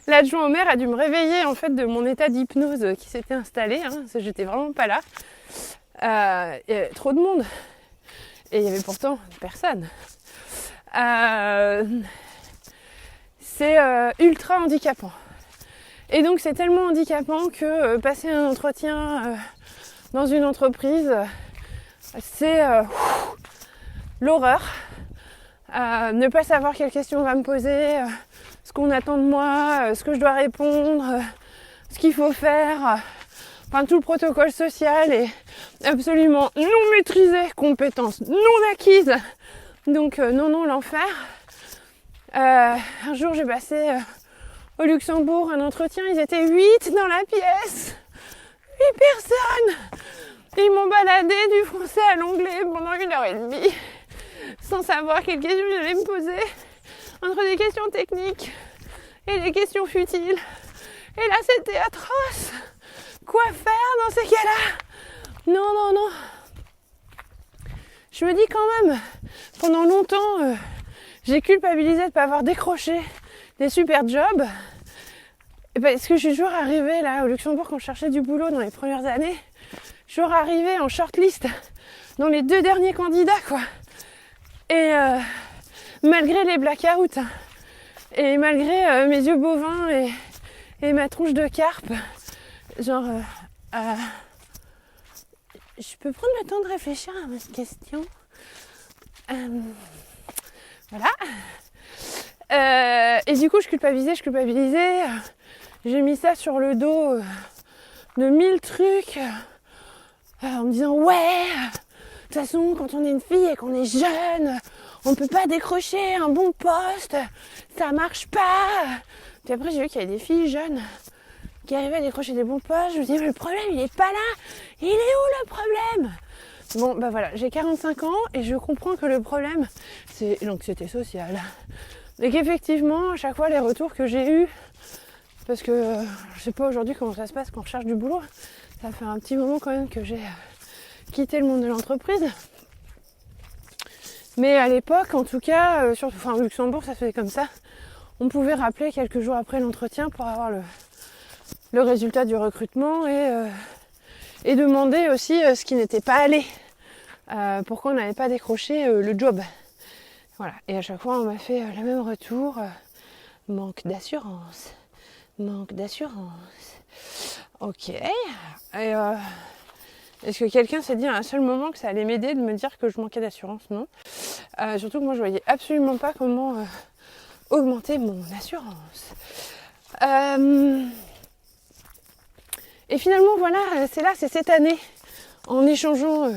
l'adjoint au maire a dû me réveiller en fait de mon état d'hypnose qui s'était installé, parce que j'étais vraiment pas là. Il y avait trop de monde et il y avait pourtant personne. C'est ultra handicapant. Et donc c'est tellement handicapant que passer un entretien dans une entreprise, c'est l'horreur. Ne pas savoir quelle question on va me poser, ce qu'on attend de moi, ce que je dois répondre, ce qu'il faut faire. Enfin, tout le protocole social est absolument non maîtrisé, compétences non acquises. Donc non, l'enfer. Un jour, j'ai passé au Luxembourg un entretien, ils étaient 8 dans la pièce. 8 personnes. Ils m'ont baladé du français à l'anglais pendant 1h30, sans savoir quelles questions j'allais me poser, entre des questions techniques et des questions futiles. Et là, c'était atroce. Quoi faire dans ces cas-là ? Non. Je me dis quand même, pendant longtemps, j'ai culpabilisé de ne pas avoir décroché des super jobs. Parce que je suis toujours arrivée là au Luxembourg quand je cherchais du boulot dans les premières années. Je suis toujours arrivée en shortlist dans les 2 derniers candidats, quoi. Et malgré les blackouts et malgré mes yeux bovins et ma tronche de carpe, genre, je peux prendre le temps de réfléchir à votre question. Voilà. Et du coup, je culpabilisais. J'ai mis ça sur le dos de 1000 trucs en me disant ouais, de toute façon, quand on est une fille et qu'on est jeune, on peut pas décrocher un bon poste, ça marche pas. Puis après, j'ai vu qu'il y avait des filles jeunes qui arrivaient à décrocher des bons postes. Je me dis mais le problème, il est pas là. Il est où le problème ? Bon, bah voilà, j'ai 45 ans et je comprends que le problème, c'est l'anxiété sociale. Et qu'effectivement, à chaque fois, les retours que j'ai eus, parce que je sais pas aujourd'hui comment ça se passe quand on cherche du boulot, ça fait un petit moment quand même que j'ai quitté le monde de l'entreprise. Mais à l'époque, en tout cas, surtout au Luxembourg, ça se faisait comme ça. On pouvait rappeler quelques jours après l'entretien pour avoir le résultat du recrutement et demander aussi ce qui n'était pas allé. Pourquoi on n'avait pas décroché le job. Voilà. Et à chaque fois, on m'a fait le même retour. Manque d'assurance. Ok. Et est-ce que quelqu'un s'est dit à un seul moment que ça allait m'aider de me dire que je manquais d'assurance ? Non. Surtout que moi, je voyais absolument pas comment augmenter mon assurance. Et finalement, voilà, c'est cette année, en échangeant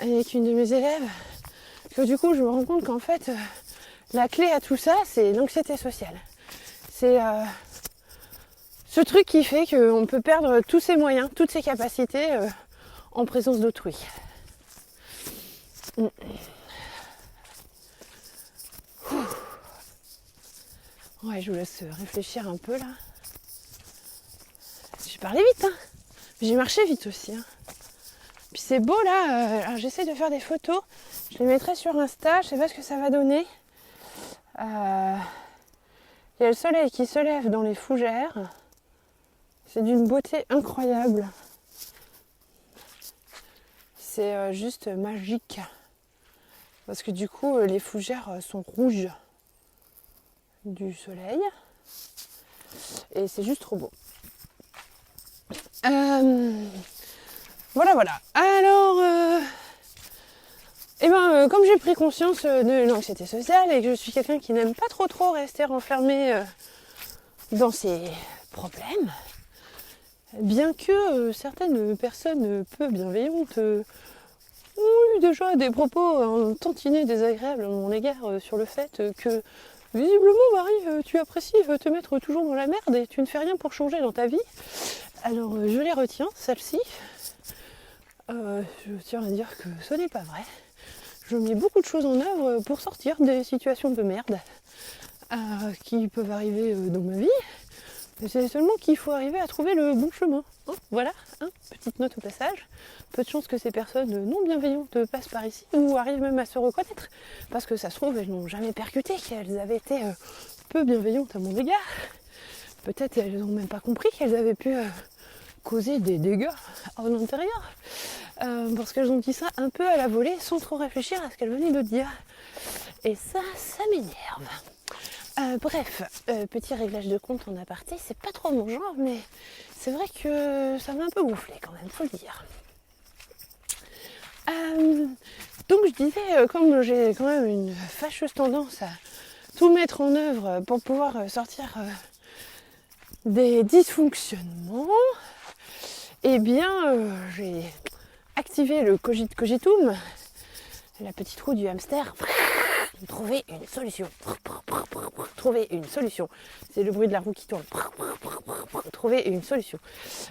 avec une de mes élèves, que du coup, je me rends compte qu'en fait, la clé à tout ça, c'est l'anxiété sociale. C'est ce truc qui fait qu'on peut perdre tous ses moyens, toutes ses capacités en présence d'autrui. Ouais, je vous laisse réfléchir un peu là. J'ai parlé vite, hein. J'ai marché vite aussi, hein. Puis c'est beau là, alors j'essaie de faire des photos. Je les mettrai sur Insta, je sais pas ce que ça va donner. Il y a le soleil qui se lève dans les fougères. C'est d'une beauté incroyable. C'est juste magique. Parce que du coup, les fougères sont rouges du soleil. Et c'est juste trop beau. Voilà. Alors, comme j'ai pris conscience de l'anxiété sociale et que je suis quelqu'un qui n'aime pas trop rester enfermé dans ses problèmes, bien que certaines personnes peu bienveillantes ont eu déjà des propos un tantinet désagréables à mon égard sur le fait que visiblement, Marie, tu apprécies te mettre toujours dans la merde et tu ne fais rien pour changer dans ta vie. Alors, je les retiens, celle-ci. Je tiens à dire que ce n'est pas vrai. Je mets beaucoup de choses en œuvre pour sortir des situations de merde qui peuvent arriver dans ma vie. C'est seulement qu'il faut arriver à trouver le bon chemin. Hein, voilà, petite note au passage. Peu de chance que ces personnes non bienveillantes passent par ici ou arrivent même à se reconnaître. Parce que ça se trouve, elles n'ont jamais percuté qu'elles avaient été peu bienveillantes à mon égard. Peut-être elles n'ont même pas compris qu'elles avaient pu causer des dégâts à l'intérieur. Parce qu'elles ont dit ça un peu à la volée sans trop réfléchir à ce qu'elles venaient de dire. Et ça m'énerve. Bref, petit réglage de compte en aparté, c'est pas trop mon genre, mais c'est vrai que ça m'a un peu gonflé quand même, faut le dire. Donc je disais, comme j'ai quand même une fâcheuse tendance à tout mettre en œuvre pour pouvoir sortir des dysfonctionnements, eh bien j'ai activé le cogitum, la petite roue du hamster. Trouver une solution. Trouver une solution. C'est le bruit de la roue qui tourne. Trouver une solution.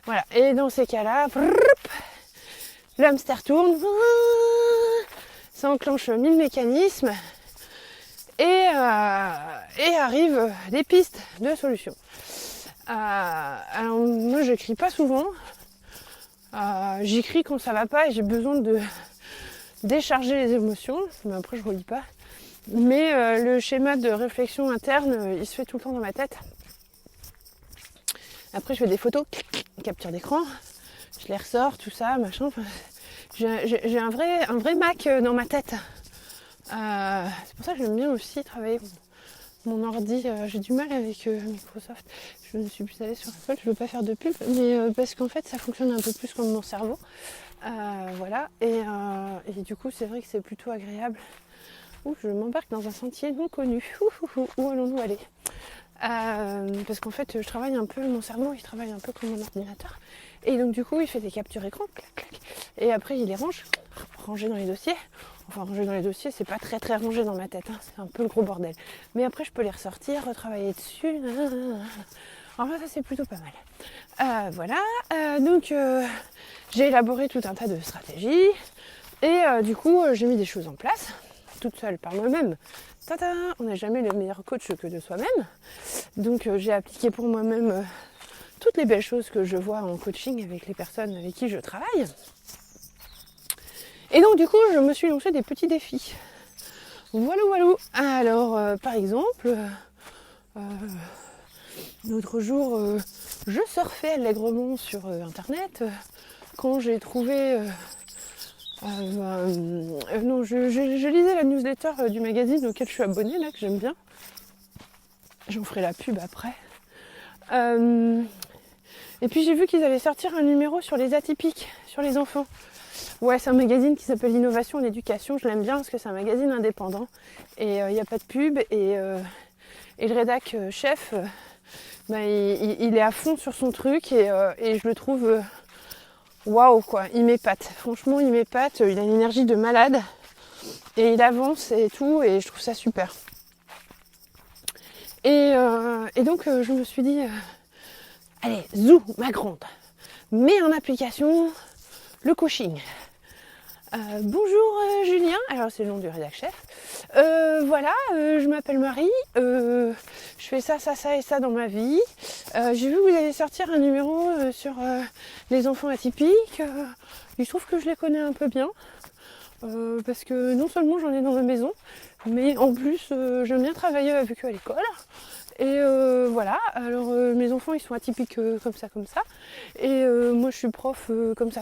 Voilà. Et dans ces cas-là, le hamster tourne. Ça enclenche 1000 mécanismes. Et arrivent des pistes de solutions. Alors moi je crie pas souvent. J'écris quand ça va pas et j'ai besoin de décharger les émotions. Mais après je relis pas. Mais le schéma de réflexion interne, il se fait tout le temps dans ma tête. Après, je fais des photos, capture d'écran, je les ressors, tout ça, machin. Enfin, j'ai un vrai Mac dans ma tête. C'est pour ça que j'aime bien aussi travailler mon ordi. J'ai du mal avec Microsoft. Je ne suis plus allée sur Apple, je ne veux pas faire de pub, mais parce qu'en fait, ça fonctionne un peu plus comme mon cerveau. Voilà, et du coup, c'est vrai que c'est plutôt agréable. Ouh, je m'embarque dans un sentier non connu. Où allons-nous aller ? Parce qu'en fait, je travaille un peu, mon cerveau, il travaille un peu comme mon ordinateur. Et donc, du coup, il fait des captures écran, clac, clac. Et après, il les range, rangé dans les dossiers. Enfin, ranger dans les dossiers, c'est pas très très rangé dans ma tête. Hein. C'est un peu le gros bordel. Mais après, je peux les ressortir, retravailler dessus. Enfin, ça, c'est plutôt pas mal. Voilà. Donc, j'ai élaboré tout un tas de stratégies. Et du coup, j'ai mis des choses en place. Toute seule par moi-même. Tata, on n'est jamais le meilleur coach que de soi-même. Donc j'ai appliqué pour moi-même toutes les belles choses que je vois en coaching avec les personnes avec qui je travaille. Et donc du coup, je me suis lancé des petits défis. Voilà. Alors, par exemple, l'autre jour, je surfais allègrement sur Internet quand j'ai trouvé... non, je lisais la newsletter du magazine auquel je suis abonnée, là, que j'aime bien. J'en ferai la pub après. Et puis j'ai vu qu'ils allaient sortir un numéro sur les atypiques, sur les enfants. Ouais, c'est un magazine qui s'appelle Innovation en éducation. Je l'aime bien parce que c'est un magazine indépendant. Et il n'y a pas de pub. Et le rédac chef, il est à fond sur son truc. Et je le trouve... waouh quoi, il m'épate. Franchement, il m'épate. Il a une énergie de malade. Et il avance et tout. Et je trouve ça super. Et donc, je me suis dit... allez, zou, ma grande. Mets en application le coaching. Bonjour Julien. Alors, c'est le nom du rédac chef. Voilà, je m'appelle Marie. Je fais ça et ça dans ma vie. J'ai vu que vous allez sortir un numéro sur les enfants atypiques. Il se trouve que je les connais un peu bien. Parce que non seulement j'en ai dans ma maison, mais en plus j'aime bien travailler avec eux à l'école. Et voilà, alors mes enfants ils sont atypiques comme ça. Et moi je suis prof comme ça.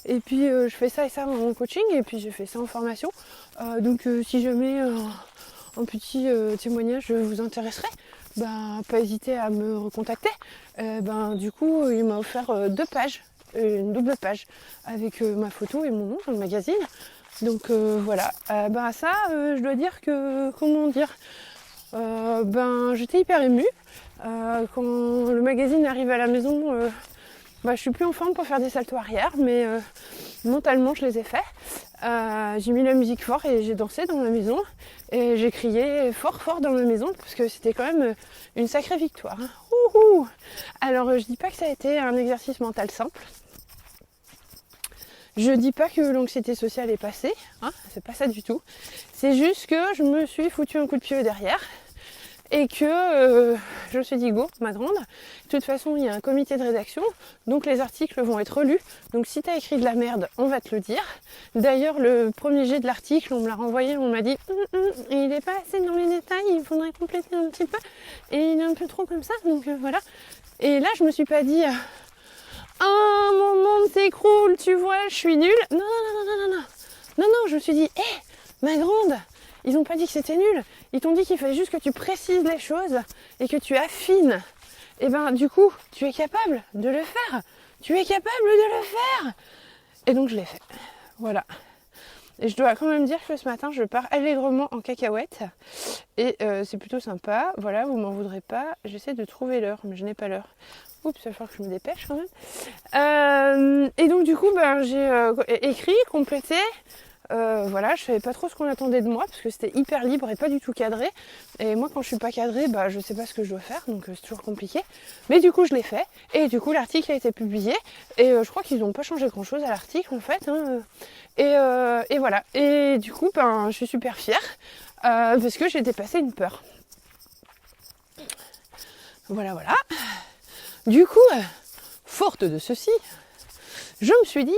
Et puis je fais ça et ça en coaching et puis j'ai fait ça en formation. Donc si jamais un petit témoignage vous intéresserait, pas hésiter à me recontacter. Du coup il m'a offert 2 pages, une double page avec ma photo et mon nom dans le magazine. Donc voilà, ça je dois dire que, comment dire, j'étais hyper émue. Quand le magazine arrive à la maison, je suis plus en forme pour faire des saltos arrière, mais mentalement je les ai faits. J'ai mis la musique fort et j'ai dansé dans ma maison et j'ai crié fort dans ma maison parce que c'était quand même une sacrée victoire. Hein. Ouhou. Alors je dis pas que ça a été un exercice mental simple. Je dis pas que l'anxiété sociale est passée, hein, c'est pas ça du tout. C'est juste que je me suis foutu un coup de pied derrière et que je me suis dit go, ma grande. De toute façon, il y a un comité de rédaction, donc les articles vont être lus. Donc si t'as écrit de la merde, on va te le dire. D'ailleurs, le premier jet de l'article, on me l'a renvoyé, on m'a dit il est pas assez dans les détails, il faudrait compléter un petit peu. Et il est un peu trop comme ça, donc voilà. Et là, je me suis pas dit... mon monde s'écroule, tu vois, je suis nulle. Non, je me suis dit, ma grande, ils n'ont pas dit que c'était nul. Ils t'ont dit qu'il fallait juste que tu précises les choses et que tu affines. Et du coup, tu es capable de le faire. Tu es capable de le faire. Et donc, je l'ai fait. Voilà. Et je dois quand même dire que ce matin, je pars allègrement en cacahuète. Et c'est plutôt sympa. Voilà, vous m'en voudrez pas. J'essaie de trouver l'heure, mais je n'ai pas l'heure. Oups, il va falloir que je me dépêche quand même. Et donc du coup, j'ai écrit, complété. Voilà, je savais pas trop ce qu'on attendait de moi parce que c'était hyper libre et pas du tout cadré. Et moi, quand je suis pas cadrée, je sais pas ce que je dois faire, donc c'est toujours compliqué. Mais du coup, je l'ai fait. Et du coup, l'article a été publié. Et je crois qu'ils n'ont pas changé grand-chose à l'article en fait. Et voilà. Et du coup, je suis super fière parce que j'ai dépassé une peur. Voilà. Du coup, forte de ceci, je me suis dit,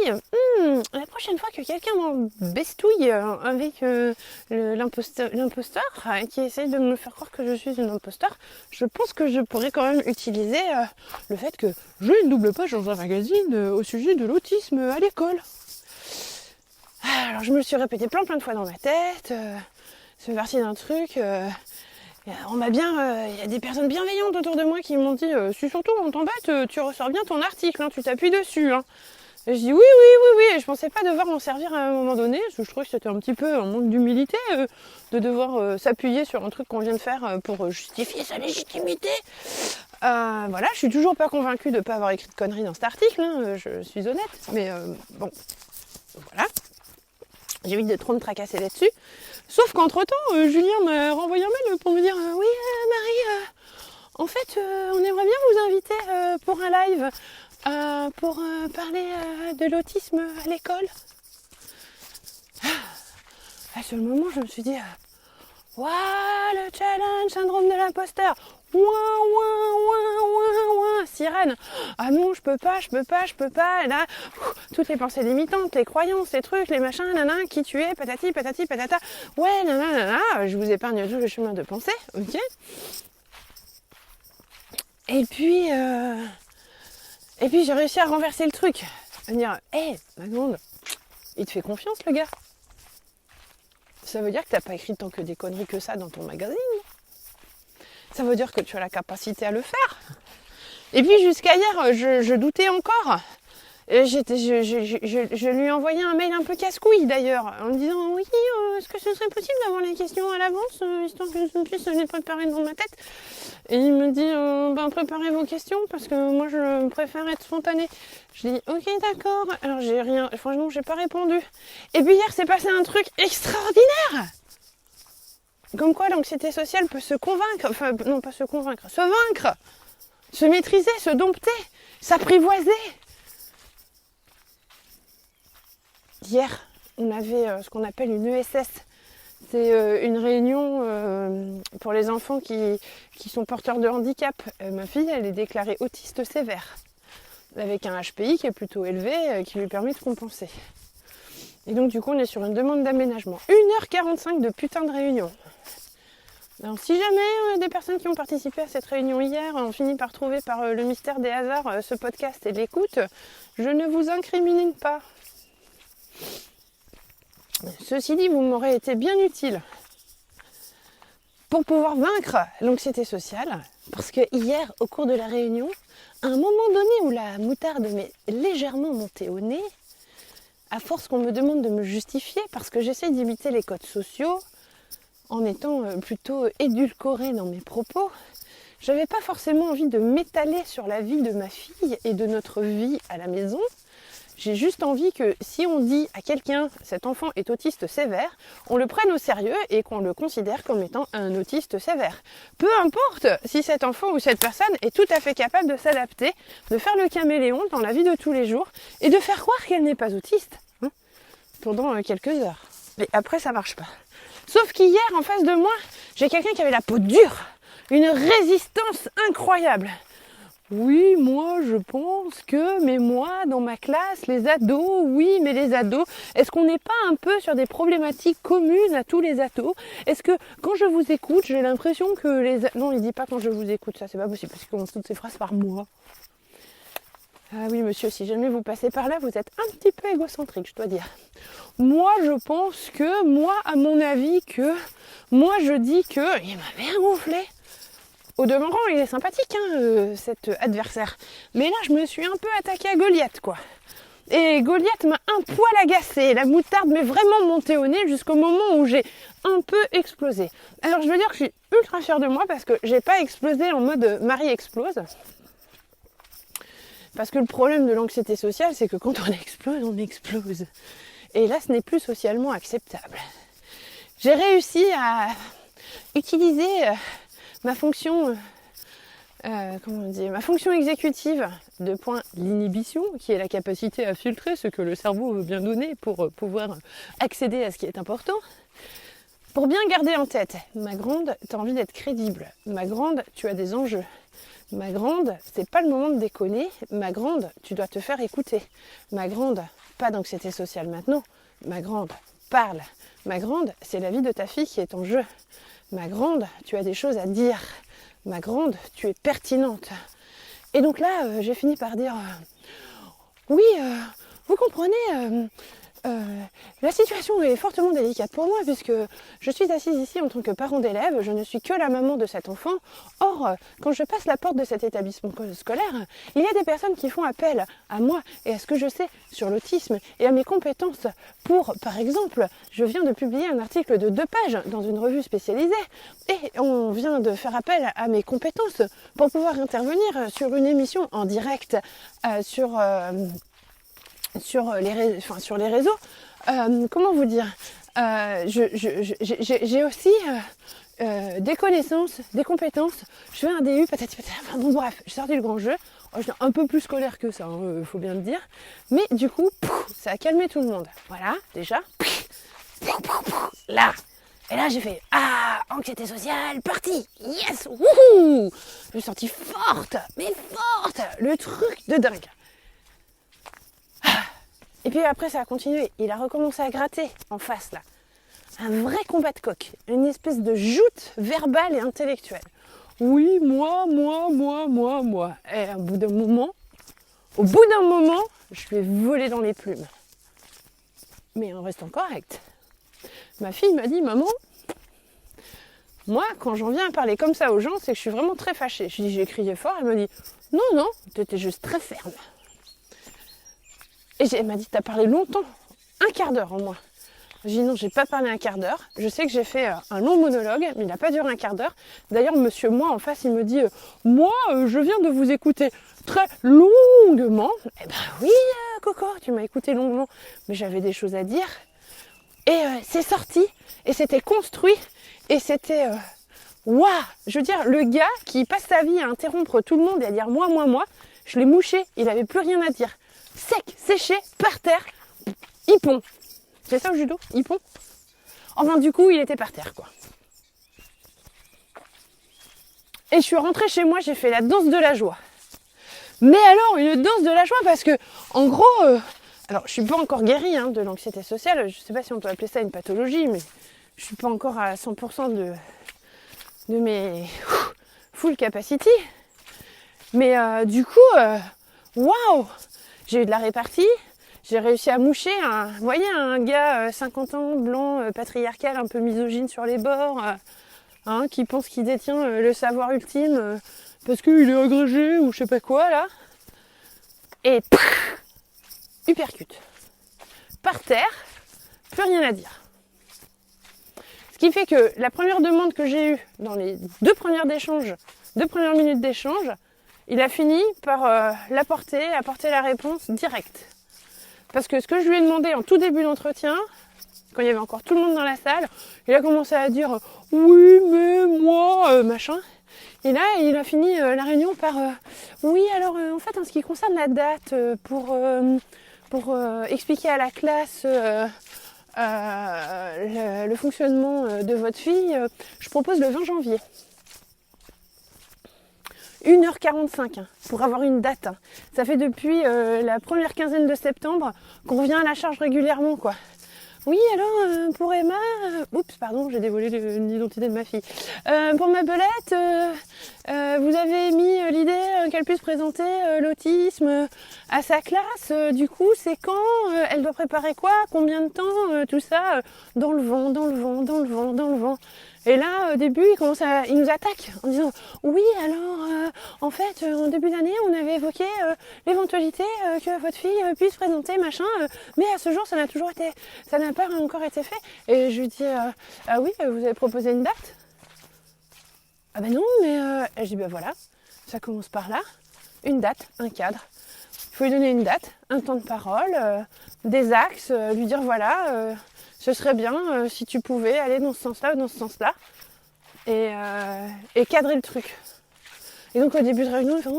la prochaine fois que quelqu'un m'embestouille avec l'imposteur qui essaye de me faire croire que je suis une imposteur, je pense que je pourrais quand même utiliser le fait que j'ai une double page dans un magazine au sujet de l'autisme à l'école. Alors je me le suis répété plein de fois dans ma tête, c'est parti d'un truc... on m'a bien, y a des personnes bienveillantes autour de moi qui m'ont dit si surtout on t'embête, tu ressors bien ton article, tu t'appuies dessus. Et je dis oui, et je pensais pas devoir m'en servir à un moment donné, parce que je trouvais que c'était un petit peu un manque d'humilité de devoir s'appuyer sur un truc qu'on vient de faire pour justifier sa légitimité. Voilà, je suis toujours pas convaincue de pas avoir écrit de conneries dans cet article, je suis honnête, mais bon, voilà. J'évite de trop me tracasser là-dessus. Sauf qu'entre-temps, Julien m'a renvoyé un mail pour me dire oui, Marie, en fait, on aimerait bien vous inviter pour un live pour parler de l'autisme à l'école. À ce moment, je me suis dit waouh, le challenge, syndrome de l'imposteur. Ouin, sirène. Ah non, je peux pas. Et là, toutes les pensées limitantes, les croyances, les trucs, les machins, qui tu es, patati, patata. Ouais, je vous épargne tout le chemin de pensée, ok. Et puis j'ai réussi à renverser le truc. À me dire, ma blonde, il te fait confiance, le gars. Ça veut dire que t'as pas écrit tant que des conneries que ça dans ton magazine. Ça veut dire que tu as la capacité à le faire. Et puis jusqu'à hier, je doutais encore. Et je lui ai envoyé un mail un peu casse-couille d'ailleurs, en me disant oui, est-ce que ce serait possible d'avoir les questions à l'avance, histoire que je puisse les préparer dans ma tête. Et il me dit préparez vos questions parce que moi je préfère être spontanée. Je dis ok d'accord. Alors franchement j'ai pas répondu. Et puis hier s'est passé un truc extraordinaire. Comme quoi l'anxiété sociale peut se convaincre, se vaincre, se maîtriser, se dompter, s'apprivoiser. Hier, on avait ce qu'on appelle une ESS. C'est une réunion pour les enfants qui sont porteurs de handicap. Ma fille, elle est déclarée autiste sévère, avec un HPI qui est plutôt élevé, qui lui permet de compenser. Et donc du coup, on est sur une demande d'aménagement. 1h45 de putain de réunion. Alors si jamais des personnes qui ont participé à cette réunion hier ont fini par trouver par le mystère des hasards ce podcast et l'écoute, je ne vous incrimine pas. Ceci dit, vous m'aurez été bien utile pour pouvoir vaincre l'anxiété sociale, parce que hier, au cours de la réunion, à un moment donné où la moutarde m'est légèrement montée au nez, à force qu'on me demande de me justifier, parce que j'essaie d'imiter les codes sociaux, en étant plutôt édulcorée dans mes propos, j'avais pas forcément envie de m'étaler sur la vie de ma fille et de notre vie à la maison. J'ai juste envie que si on dit à quelqu'un « cet enfant est autiste sévère », on le prenne au sérieux et qu'on le considère comme étant un autiste sévère. Peu importe si cet enfant ou cette personne est tout à fait capable de s'adapter, de faire le caméléon dans la vie de tous les jours et de faire croire qu'elle n'est pas autiste pendant quelques heures. Mais après, ça marche pas. Sauf qu'hier, en face de moi, j'ai quelqu'un qui avait la peau dure, une résistance incroyable. Oui, moi, je pense que, mais moi, dans ma classe, les ados, oui, mais les ados, est-ce qu'on n'est pas un peu sur des problématiques communes à tous les ados? Est-ce que, quand je vous écoute, j'ai l'impression que Non, il dit pas quand je vous écoute, ça, c'est pas possible, parce qu'il commence toutes ces phrases par moi. Ah oui, monsieur, si jamais vous passez par là, vous êtes un petit peu égocentrique, je dois dire. Moi, je pense que, à mon avis, je dis que, il m'a bien gonflé. Au demeurant, il est sympathique, cet adversaire. Mais là, je me suis un peu attaquée à Goliath, quoi. Et Goliath m'a un poil agacée. La moutarde m'est vraiment montée au nez jusqu'au moment où j'ai un peu explosé. Alors je veux dire que je suis ultra fière de moi parce que j'ai pas explosé en mode Marie explose. Parce que le problème de l'anxiété sociale, c'est que quand on explose, on explose. Et là, ce n'est plus socialement acceptable. J'ai réussi à utiliser ma fonction ma fonction exécutive de point l'inhibition, qui est la capacité à filtrer ce que le cerveau veut bien donner pour pouvoir accéder à ce qui est important. Pour bien garder en tête, ma grande, tu as envie d'être crédible. Ma grande, tu as des enjeux. Ma grande, c'est pas le moment de déconner. Ma grande, tu dois te faire écouter. Ma grande, pas d'anxiété sociale maintenant. Ma grande, parle. Ma grande, c'est la vie de ta fille qui est en jeu. Ma grande, tu as des choses à dire. Ma grande, tu es pertinente. Et donc là, j'ai fini par dire oui, vous comprenez, la situation est fortement délicate pour moi puisque je suis assise ici en tant que parent d'élève, je ne suis que la maman de cet enfant. Or, quand je passe la porte de cet établissement scolaire, il y a des personnes qui font appel à moi et à ce que je sais sur l'autisme et à mes compétences pour, par exemple, je viens de publier un article de 2 pages dans une revue spécialisée et on vient de faire appel à mes compétences pour pouvoir intervenir sur une émission en direct sur les réseaux. Comment vous dire, j'ai aussi des connaissances, des compétences. Je fais un DU, patati patata. Enfin bon, bref, j'ai sorti le grand jeu. Je suis un peu plus scolaire que ça, faut bien le dire. Mais du coup, ça a calmé tout le monde. Voilà, déjà. Là. Et là, j'ai fait anxiété sociale, parti. Yes, wouhou. Je me suis sentie forte, mais forte. Le truc de dingue. Et puis après, ça a continué. Il a recommencé à gratter en face, là. Un vrai combat de coq. Une espèce de joute verbale et intellectuelle. Oui, moi. Et au bout d'un moment, je lui ai volé dans les plumes. Mais en restant correct. Ma fille m'a dit, maman, moi, quand j'en viens à parler comme ça aux gens, c'est que je suis vraiment très fâchée. Je lui ai dit, j'ai crié fort. Elle m'a dit, non, t'étais juste très ferme. Et elle m'a dit, t'as parlé longtemps, 1 quart d'heure en moins. J'ai dit non, j'ai pas parlé 1 quart d'heure. Je sais que j'ai fait un long monologue, mais il n'a pas duré 1 quart d'heure. D'ailleurs, monsieur moi en face, il me dit, je viens de vous écouter très longuement. Eh ben oui, Coco, tu m'as écouté longuement, mais j'avais des choses à dire. Et c'est sorti, et c'était construit, et c'était... waouh. Je veux dire, le gars qui passe sa vie à interrompre tout le monde et à dire moi, je l'ai mouché, il n'avait plus rien à dire. Sec, séché, par terre, hippon. C'est ça au judo, hippon. Enfin, du coup, il était par terre, quoi. Et je suis rentrée chez moi, j'ai fait la danse de la joie. Mais alors, une danse de la joie parce que, en gros, alors je suis pas encore guérie de l'anxiété sociale. Je sais pas si on peut appeler ça une pathologie, mais je suis pas encore à 100% de mes full capacity. Mais du coup, waouh, j'ai eu de la répartie. J'ai réussi à moucher vous voyez, un gars 50 ans, blanc, patriarcal, un peu misogyne sur les bords, qui pense qu'il détient le savoir ultime parce qu'il est agrégé ou je sais pas quoi, là. Et uppercut. Par terre, plus rien à dire. Ce qui fait que la première demande que j'ai eue dans les 2 premières minutes d'échange, il a fini par apporter la réponse directe. Parce que ce que je lui ai demandé en tout début d'entretien, quand il y avait encore tout le monde dans la salle, il a commencé à dire « Oui, mais moi, machin ». Et là, il a fini la réunion par « Oui, alors en fait, en ce qui concerne la date, pour expliquer à la classe le fonctionnement de votre fille, je propose le 20 janvier ». 1h45 pour avoir une date. Ça fait depuis la première quinzaine de septembre qu'on revient à la charge régulièrement, quoi. Oui, alors, pour Emma... oups, pardon, j'ai dévoilé l'identité de ma fille. Pour ma belette, vous avez mis l'idée qu'elle puisse présenter l'autisme à sa classe. Du coup, c'est quand elle doit préparer quoi? Combien de temps? Tout ça, dans le vent. Et là, au début, il nous attaque en disant oui, alors, en fait, en début d'année, on avait évoqué l'éventualité que votre fille puisse présenter, machin, mais à ce jour, ça n'a pas encore été fait. Et je lui dis ah oui, vous avez proposé une date? Ah ben non, mais et je dis ben voilà, ça commence par là, une date, un cadre. Il faut lui donner une date, un temps de parole, des axes, lui dire voilà, ce serait bien si tu pouvais aller dans ce sens-là ou dans ce sens-là, et cadrer le truc. Et donc au début de réunion, il fait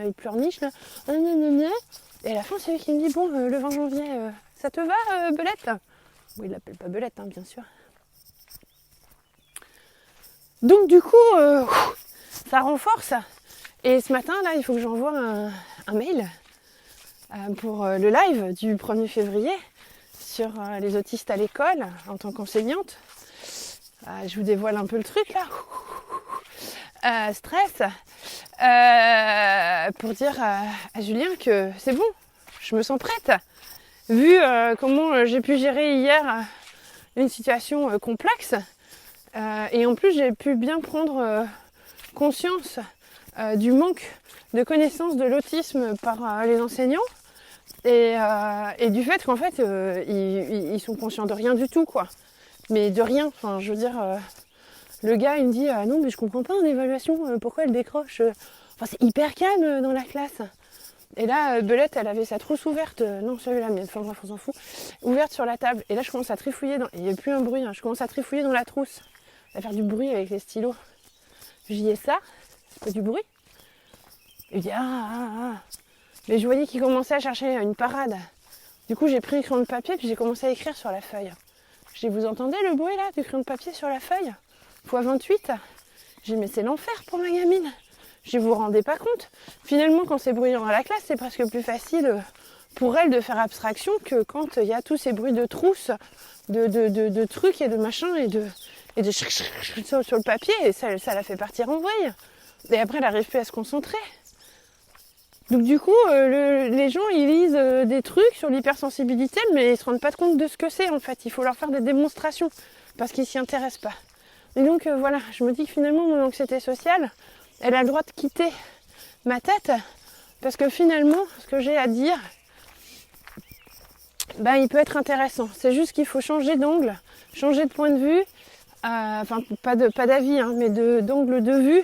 il pleurniche là, et à la fin c'est lui qui me dit bon, le 20 janvier, ça te va, Belette? Bon, il l'appelle pas Belette, hein, bien sûr. Donc du coup, ça renforce. Et ce matin, là, il faut que j'envoie un mail pour le live du 1er février sur les autistes à l'école en tant qu'enseignante. Je vous dévoile un peu le truc là. Stress. Pour dire à Julien que c'est bon, je me sens prête. Vu comment j'ai pu gérer hier une situation complexe. Et en plus, j'ai pu bien prendre conscience du manque de connaissance de l'autisme par les enseignants et du fait qu'en fait, ils sont conscients de rien du tout, quoi. Mais de rien. Enfin, je veux dire, le gars, il me dit non, mais je comprends pas en évaluation, pourquoi elle décroche. Enfin, c'est hyper calme dans la classe. Et là, Belette, elle avait sa trousse ouverte, non, c'est la mienne, enfin bref, on s'en fout, ouverte sur la table. Et là, je commence à trifouiller il n'y a plus un bruit, hein, je commence à trifouiller dans la trousse, à faire du bruit avec les stylos. J'y ai ça, c'est pas du bruit. Il dit ah. Mais je voyais qu'il commençait à chercher une parade. Du coup, j'ai pris un crayon de papier puis j'ai commencé à écrire sur la feuille. Je dis vous entendez le bruit là du crayon de papier sur la feuille x28. J'ai dit mais c'est l'enfer pour ma gamine. Je vous rendez pas compte. Finalement, quand c'est bruyant à la classe, c'est presque plus facile pour elle de faire abstraction que quand il y a tous ces bruits de trousses, de trucs et de machins et de sur le papier, et ça la fait partir en vrille. Et après, elle n'arrive plus à se concentrer. Donc du coup, les gens, ils lisent des trucs sur l'hypersensibilité, mais ils se rendent pas compte de ce que c'est en fait. Il faut leur faire des démonstrations, parce qu'ils s'y intéressent pas. Et donc voilà, je me dis que finalement, mon anxiété sociale, elle a le droit de quitter ma tête, parce que finalement, ce que j'ai à dire, il peut être intéressant. C'est juste qu'il faut changer d'angle, changer de point de vue, enfin pas d'avis, hein, mais d'angle de vue,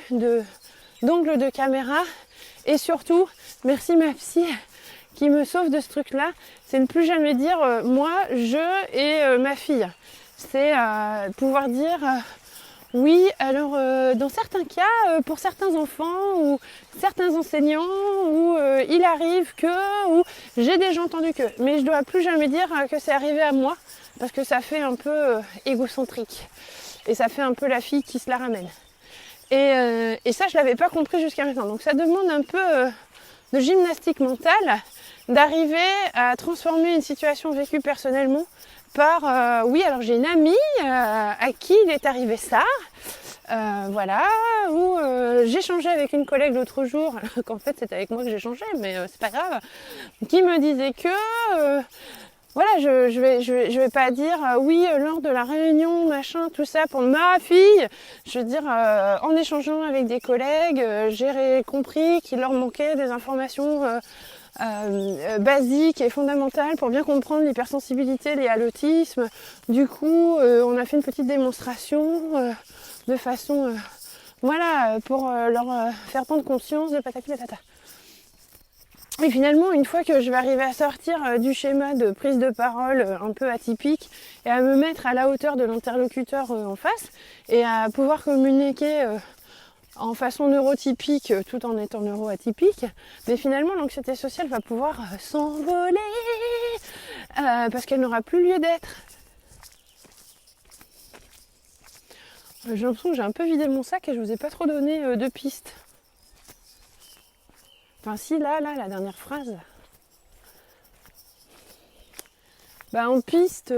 d'angle de caméra, et surtout, merci ma psy qui me sauve de ce truc-là, c'est ne plus jamais dire moi, je et ma fille. C'est pouvoir dire oui, alors dans certains cas, pour certains enfants ou certains enseignants, où il arrive que, ou j'ai déjà entendu que, mais je dois plus jamais dire que c'est arrivé à moi, parce que ça fait un peu égocentrique, et ça fait un peu la fille qui se la ramène. Et ça, je l'avais pas compris jusqu'à maintenant. Donc ça demande un peu de gymnastique mentale, d'arriver à transformer une situation vécue personnellement par oui, alors j'ai une amie à qui il est arrivé ça, voilà, ou j'échangeais avec une collègue l'autre jour, qu'en fait c'est avec moi que j'échangeais, mais c'est pas grave, qui me disait que voilà, je vais pas dire oui, lors de la réunion, machin, tout ça pour ma fille. Je veux dire, en échangeant avec des collègues, j'ai compris qu'il leur manquait des informations basiques et fondamentales pour bien comprendre l'hypersensibilité liée à l'autisme. Du coup, on a fait une petite démonstration de façon, voilà, pour leur faire prendre conscience de patati patata. Et finalement, une fois que je vais arriver à sortir du schéma de prise de parole un peu atypique et à me mettre à la hauteur de l'interlocuteur en face et à pouvoir communiquer en façon neurotypique tout en étant neuroatypique, mais finalement l'anxiété sociale va pouvoir s'envoler parce qu'elle n'aura plus lieu d'être. J'ai l'impression que j'ai un peu vidé mon sac et je vous ai pas trop donné de pistes. Enfin si, là, la dernière phrase. En piste...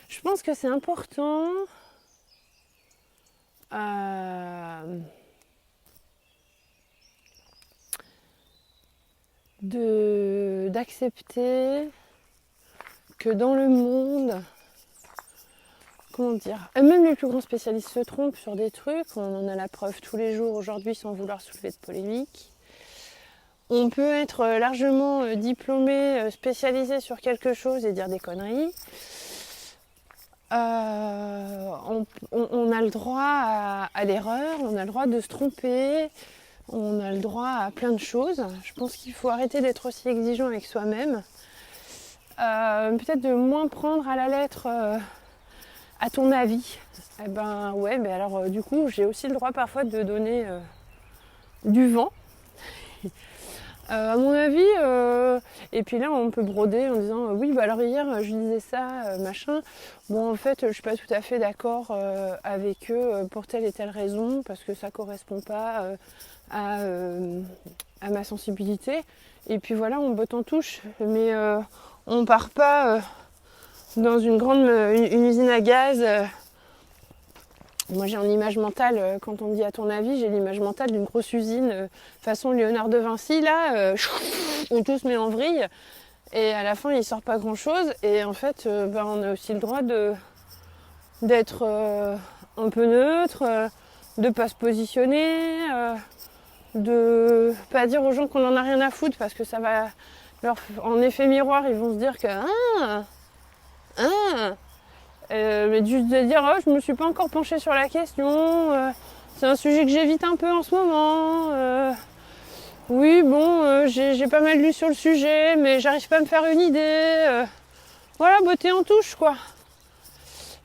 je pense que c'est important d'accepter que dans le monde, comment dire, même les plus grands spécialistes se trompent sur des trucs, on en a la preuve tous les jours aujourd'hui sans vouloir soulever de polémique. On peut être largement diplômé, spécialisé sur quelque chose et dire des conneries. On a le droit à l'erreur, on a le droit de se tromper, on a le droit à plein de choses. Je pense qu'il faut arrêter d'être aussi exigeant avec soi-même. Peut-être de moins prendre à la lettre à ton avis. Eh ben ouais, mais alors du coup j'ai aussi le droit parfois de donner du vent. À mon avis, et puis là on peut broder en disant oui bah alors hier je disais ça, machin. Bon en fait je suis pas tout à fait d'accord avec eux pour telle et telle raison parce que ça correspond pas à ma sensibilité. Et puis voilà, on botte en touche, mais on part pas dans une usine à gaz. Moi j'ai une image mentale, quand on me dit à ton avis, j'ai l'image mentale d'une grosse usine façon Léonard de Vinci, là, où tout se met en vrille, et à la fin il sort pas grand chose, et en fait on a aussi le droit d'être un peu neutre, de pas se positionner, de pas dire aux gens qu'on en a rien à foutre, parce que ça va en effet miroir, ils vont se dire que mais juste de dire je me suis pas encore penchée sur la question, c'est un sujet que j'évite un peu en ce moment, oui bon j'ai pas mal lu sur le sujet mais j'arrive pas à me faire une idée, voilà, botter en touche quoi,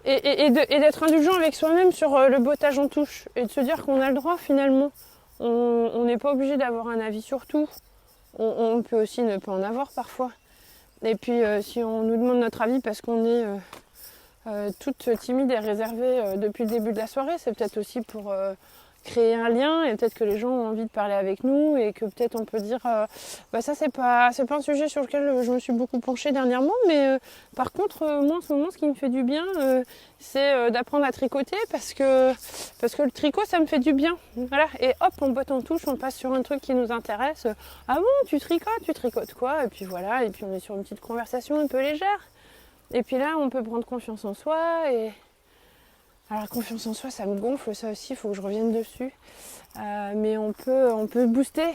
et d'être indulgent avec soi-même sur le bottage en touche, et de se dire qu'on a le droit finalement, on n'est pas obligé d'avoir un avis sur tout, on peut aussi ne pas en avoir parfois, et puis si on nous demande notre avis parce qu'on est toute timide et réservée depuis le début de la soirée, c'est peut-être aussi pour créer un lien, et peut-être que les gens ont envie de parler avec nous, et que peut-être on peut dire ça c'est pas un sujet sur lequel je me suis beaucoup penchée dernièrement, mais par contre moi en ce moment ce qui me fait du bien c'est d'apprendre à tricoter parce que le tricot ça me fait du bien, voilà, et hop on botte en touche, on passe sur un truc qui nous intéresse. Ah bon, tu tricotes quoi, et puis voilà, et puis on est sur une petite conversation un peu légère. Et puis là, on peut prendre confiance en soi. Et alors, confiance en soi, ça me gonfle, ça aussi, il faut que je revienne dessus. Mais on peut booster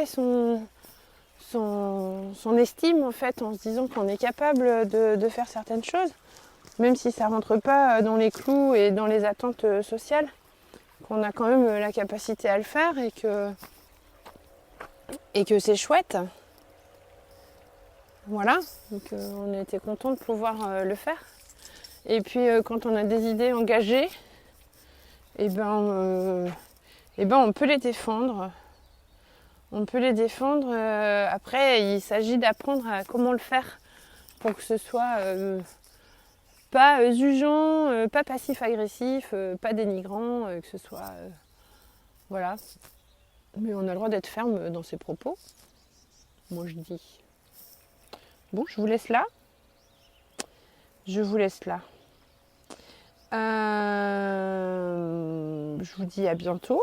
son estime, en fait, en se disant qu'on est capable de faire certaines choses, même si ça ne rentre pas dans les clous et dans les attentes sociales, qu'on a quand même la capacité à le faire, et que c'est chouette. Voilà, donc on a été content de pouvoir le faire. Et puis quand on a des idées engagées, on peut les défendre. On peut les défendre. Après, il s'agit d'apprendre à comment le faire pour que ce soit pas jugeant, pas passif-agressif, pas dénigrant, que ce soit... voilà. Mais on a le droit d'être ferme dans ses propos. Moi, je dis... Bon, je vous laisse là. Je vous dis à bientôt.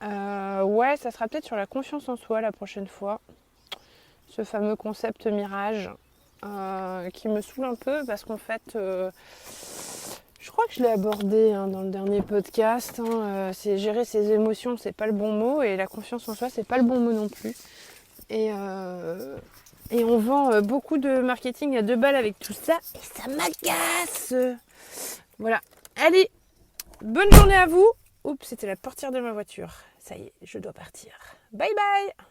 Ouais, ça sera peut-être sur la confiance en soi la prochaine fois. Ce fameux concept mirage qui me saoule un peu parce qu'en fait, je crois que je l'ai abordé dans le dernier podcast. C'est gérer ses émotions, c'est pas le bon mot, et la confiance en soi, c'est pas le bon mot non plus. Et on vend beaucoup de marketing à 2 balles avec tout ça. Et ça m'agace. Voilà. Allez, bonne journée à vous. Oups, c'était la portière de ma voiture. Ça y est, je dois partir. Bye bye.